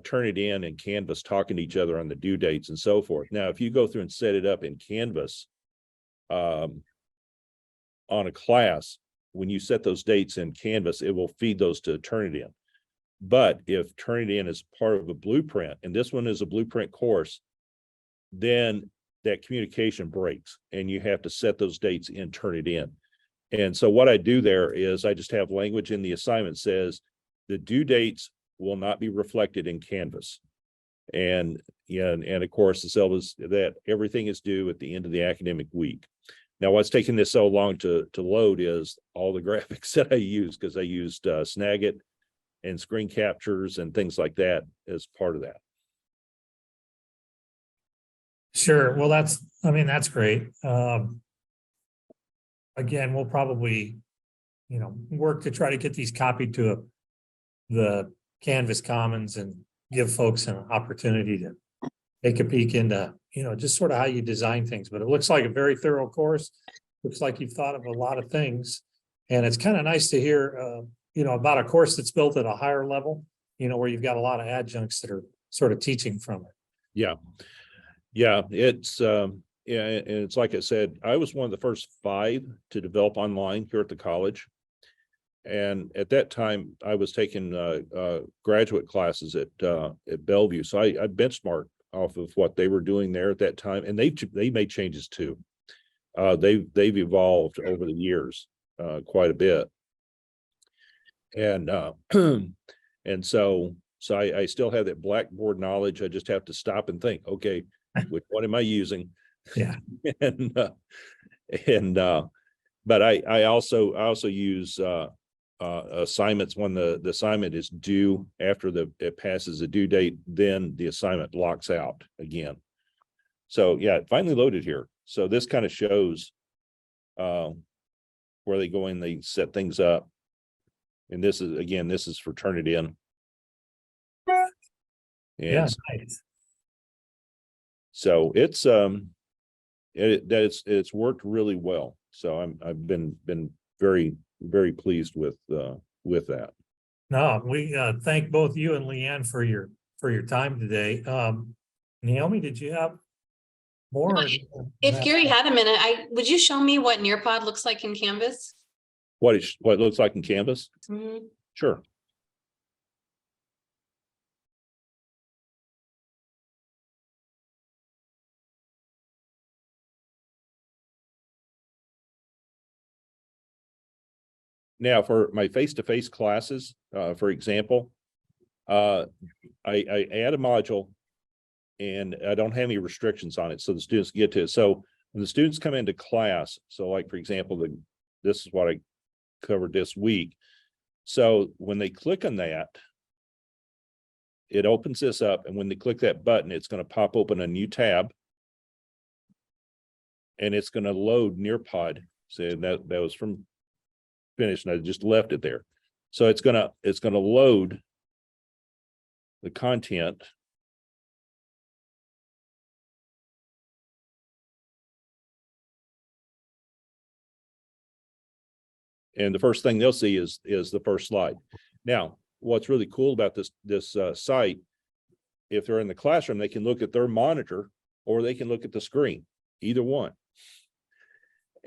turn it in and Canvas talking to each other on the due dates and so forth. Now, if you go through and set it up in Canvas on a class, when you set those dates in Canvas, it will feed those to Turnitin. But if Turnitin is part of a blueprint, and this one is a blueprint course, then that communication breaks and you have to set those dates in Turnitin. And so what I do there is I just have language in the assignment says the due dates will not be reflected in Canvas. And yeah, and of course the syllabus that everything is due at the end of the academic week. Now, what's taking this so long to load is all the graphics that I use, because I used Snagit and screen captures and things like that as part of that. Sure. Well, that's great. Again, we'll probably, work to try to get these copied to the Canvas Commons and give folks an opportunity to take a peek into, just sort of how you design things. But it looks like a very thorough course. Looks like you've thought of a lot of things. And it's kind of nice to hear, about a course that's built at a higher level, where you've got a lot of adjuncts that are sort of teaching from it. Yeah. It's and it's like I said, I was one of the first 5 to develop online here at the college. And at that time, I was taking graduate classes at Bellevue. So I benchmarked off of what they were doing there at that time. And they made changes too. They've evolved over the years quite a bit. And and so I still have that Blackboard knowledge. I just have to stop and think, okay, which one am I using? Yeah. But I also use assignments when the assignment is due. After it passes the due date, then the assignment locks out again. So yeah, it finally loaded here. So this kind of shows where they go in, they set things up. And this is for Turnitin. Yeah. And Nice. so it's it's worked really well. So I've been very, very pleased with that. No, we thank both you and Leigh Anne for your time today. Naomi, did you have more? If Gary had a minute, would you show me what Nearpod looks like in Canvas? What it looks like in Canvas? Mhm. Sure. Now, for my face-to-face classes, for example, I add a module and I don't have any restrictions on it. So the students get to it. So when the students come into class, so like, for example, this is what I covered this week. So when they click on that, it opens this up. And when they click that button, it's going to pop open a new tab. And it's going to load Nearpod. So that was from finished, and I just left it there. So it's gonna load the content. And the first thing they'll see is the first slide. Now, what's really cool about this site, if they're in the classroom, they can look at their monitor or they can look at the screen, either one.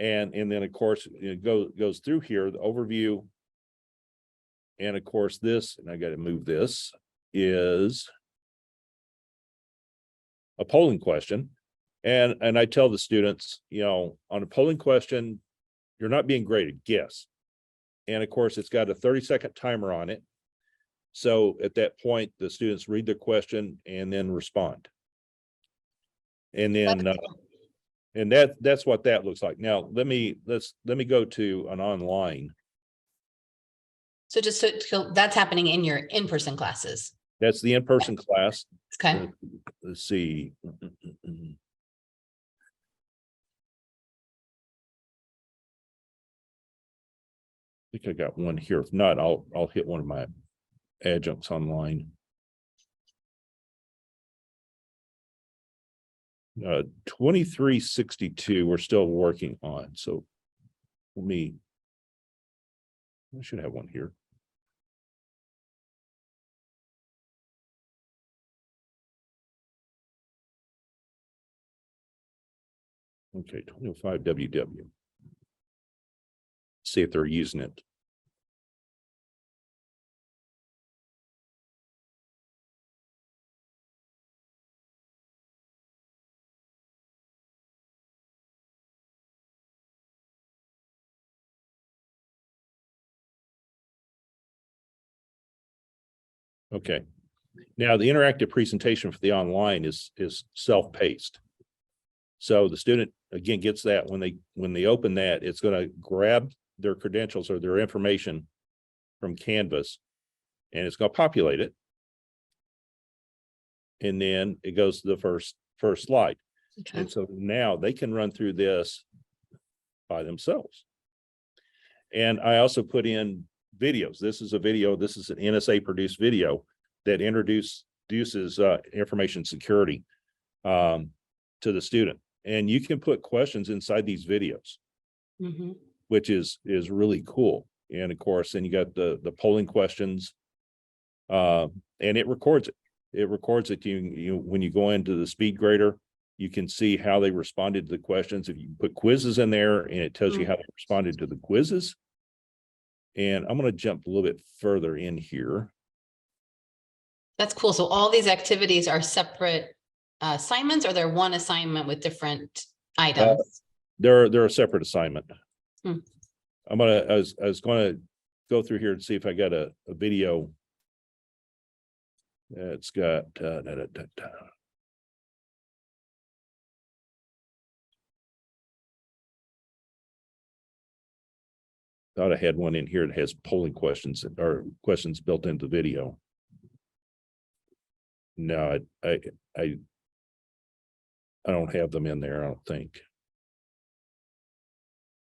And then of course it goes through here, the overview. And of course this, and I got to move this, is a polling question. And I tell the students, on a polling question, you're not being graded, guess. And of course it's got a 30-second timer on it. So at that point, the students read the question and then respond. And then and that's what that looks like. Now let me go to an online. So so that's happening in your in-person classes. That's the in-person class. Okay. Let's see. I think I got one here. If not, I'll hit one of my adjuncts online. 2362 we're still working on. So I should have one here. Okay, 2005 WW. See if they're using it. Okay. Now the interactive presentation for the online is self-paced. So the student again gets that when they open that, it's going to grab their credentials or their information from Canvas, and it's going to populate it. And then it goes to the first slide. Okay. And so now they can run through this by themselves. And I also put in videos. This is a video. This is an NSA produced video that introduces information security to the student. And you can put questions inside these videos, Mhm. which is really cool. And of course, then you got the polling questions, and it records it. It records it. You when you go into the speed grader, you can see how they responded to the questions. If you put quizzes in there, and it tells you how they responded to the quizzes. And I'm going to jump a little bit further in here. That's cool. So all these activities are separate assignments, or they're one assignment with different items? They're a separate assignment. Hmm. I was going to go through here and see if I got a video. It's got thought I had one in here that has polling questions or questions built into the video. No, I don't have them in there, I don't think.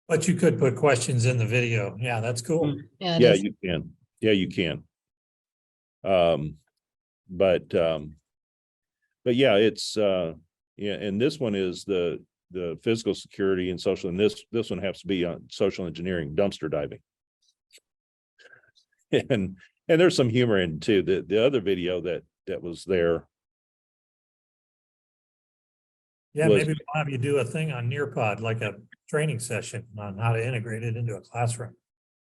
But you could put questions in the video. Yeah, that's cool. Yeah, it Yeah, is. you can. Yeah, you can. But yeah, it's yeah, and this one is the physical security and social, and this one has to be on social engineering, dumpster diving. And there's some humor in too. The other video that was there. Yeah, was- maybe we'll have you do a thing on Nearpod, like a training session on how to integrate it into a classroom.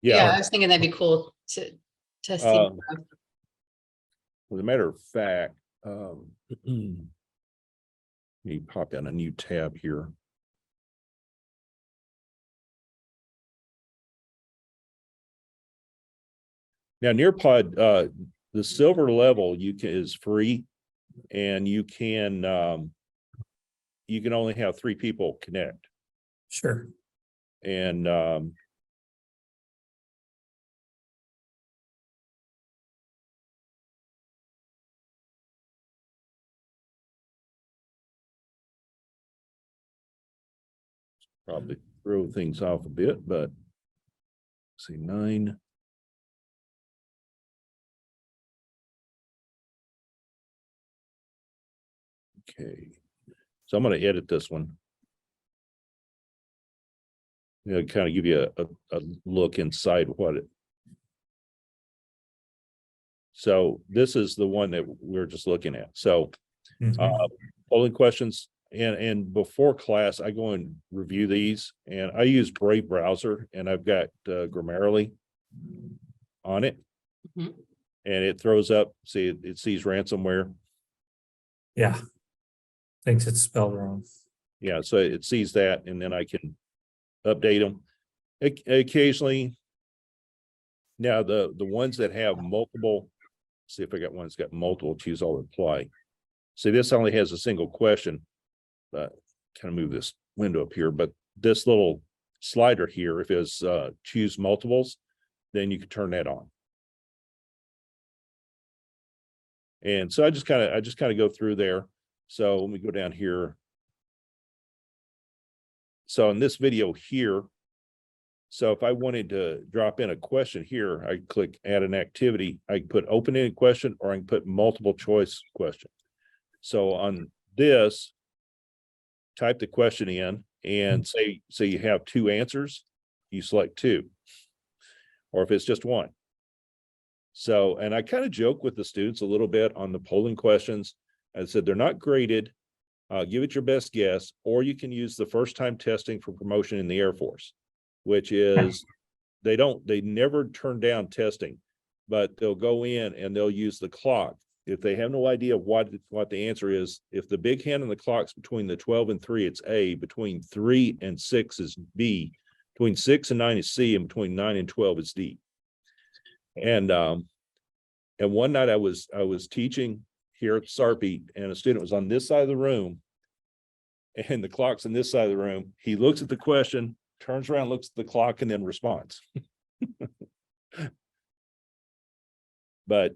Yeah, I Yeah, was thinking that'd be cool to see. as a matter of fact, you pop in a new tab here. Now Nearpod, the silver level is free, and you can only have 3 people connect. Sure. And probably throw things off a bit, but see 9. Okay, so I'm going to edit this one. Kind of give you a look inside what it. So this is the one that we're just looking at. So Mhm. polling questions, and before class, I go and review these, and I use Brave browser, and I've got Grammarly on it, Mhm. and it throws up. See, it sees ransomware. Yeah. Thinks it's spelled wrong. Yeah, so it sees that, and then I can update them occasionally. Now the ones that have multiple, see if I got one that's got multiple, choose all reply. See, this only has a single question, but kind of move this window up here, but this little slider here, if it's choose multiples, then you can turn that on. And so I just kind of go through there. So let me go down here. So in this video here, so if I wanted to drop in a question here, I click add an activity. I can put open-ended question, or I can put multiple choice question. So on this, type the question in, and say you have 2 answers, you select 2, or if it's just 1. So, and I kind of joke with the students a little bit on the polling questions. I said they're not graded, Give it your best guess, or you can use the first time testing for promotion in the Air Force, which is they never turn down testing, but they'll go in and they'll use the clock. If they have no idea what the answer is, if the big hand on the clock's between the 12 and 3, it's A, between 3 and 6 is B, between 6 and 9 is C, and between 9 and 12 is D. And one night I was teaching here at Sarpy, and a student was on this side of the room, and the clock's on this side of the room. He looks at the question, turns around, looks at the clock, and then responds. But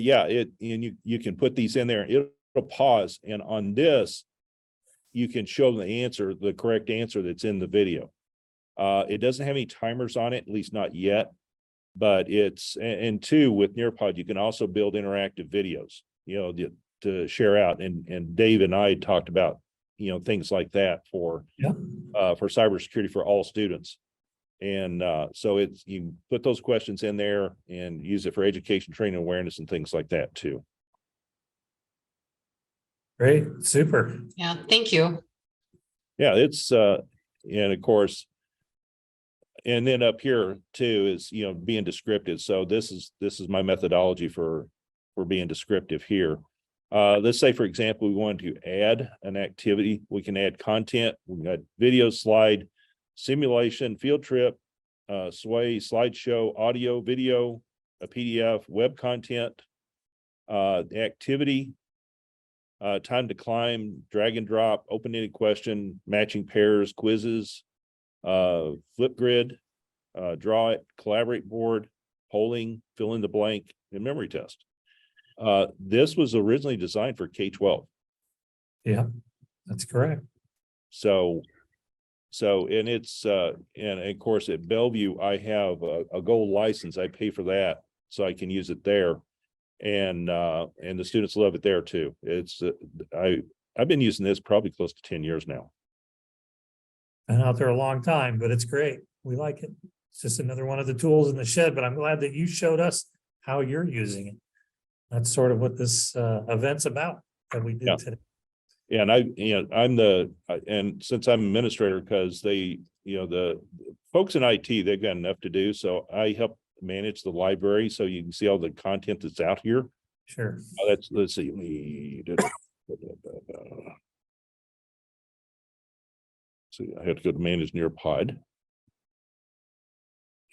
yeah, you can put these in there. It'll pause, and on this, you can show them the answer, the correct answer that's in the video. It doesn't have any timers on it, at least not yet. But it's, and two, with Nearpod, you can also build interactive videos, to share out. And Dave and I talked about, things like that for cybersecurity for all students. And so you put those questions in there and use it for education, training, awareness, and things like that too. Great, super. Yeah, thank you. Yeah, it's and of course, and then up here too is being descriptive. So this is my methodology for being descriptive here. Let's say, for example, we wanted to add an activity. We can add content. We've got video, slide, simulation, field trip, sway, slideshow, audio, video, a PDF, web content, activity, time to climb, drag and drop, open-ended question, matching pairs, quizzes, flip grid, draw it, collaborate board, polling, fill in the blank, and memory test. This was originally designed for K-12. Yeah, that's correct. So and it's and of course at Bellevue I have a gold license. I pay for that so I can use it there, and the students love it there too. It's I've been using this probably close to 10 years now. Been out there a long time, but it's great. We like it. It's just another one of the tools in the shed, but I'm glad that you showed us how you're using it. That's sort of what this event's about that we did today. Yeah, and and since I'm administrator, because the folks in IT, they've got enough to do. So I help manage the library so you can see all the content that's out here. Sure. Let's see. So I have to go to manage Nearpod.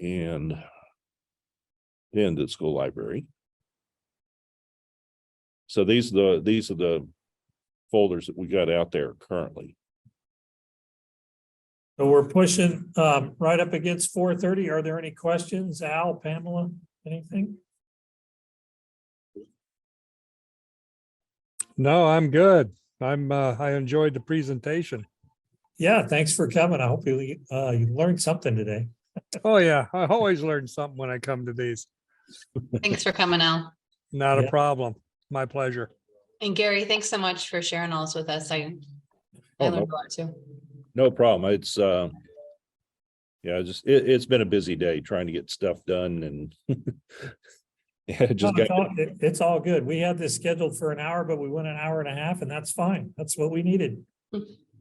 And then the school library. So these are the folders that we got out there currently. So we're pushing right up against 4:30. Are there any questions? Al, Pamela, anything? No, I'm good. I enjoyed the presentation. Yeah, thanks for coming. I hope you learned something today. Oh yeah, I always learn something when I come to these. Thanks for coming, Al. Not Yeah. a problem. My pleasure. And Gary, thanks so much for sharing all this with us. I learned a lot too. No problem. It's it's been a busy day trying to get stuff done, and It's all good. We had this scheduled for an hour, but we went an hour and a half, and that's fine. That's what we needed.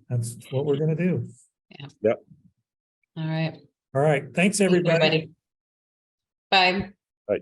That's what we're gonna do. Yeah. Yep. All right. All right. Thanks, everybody. Bye. Right.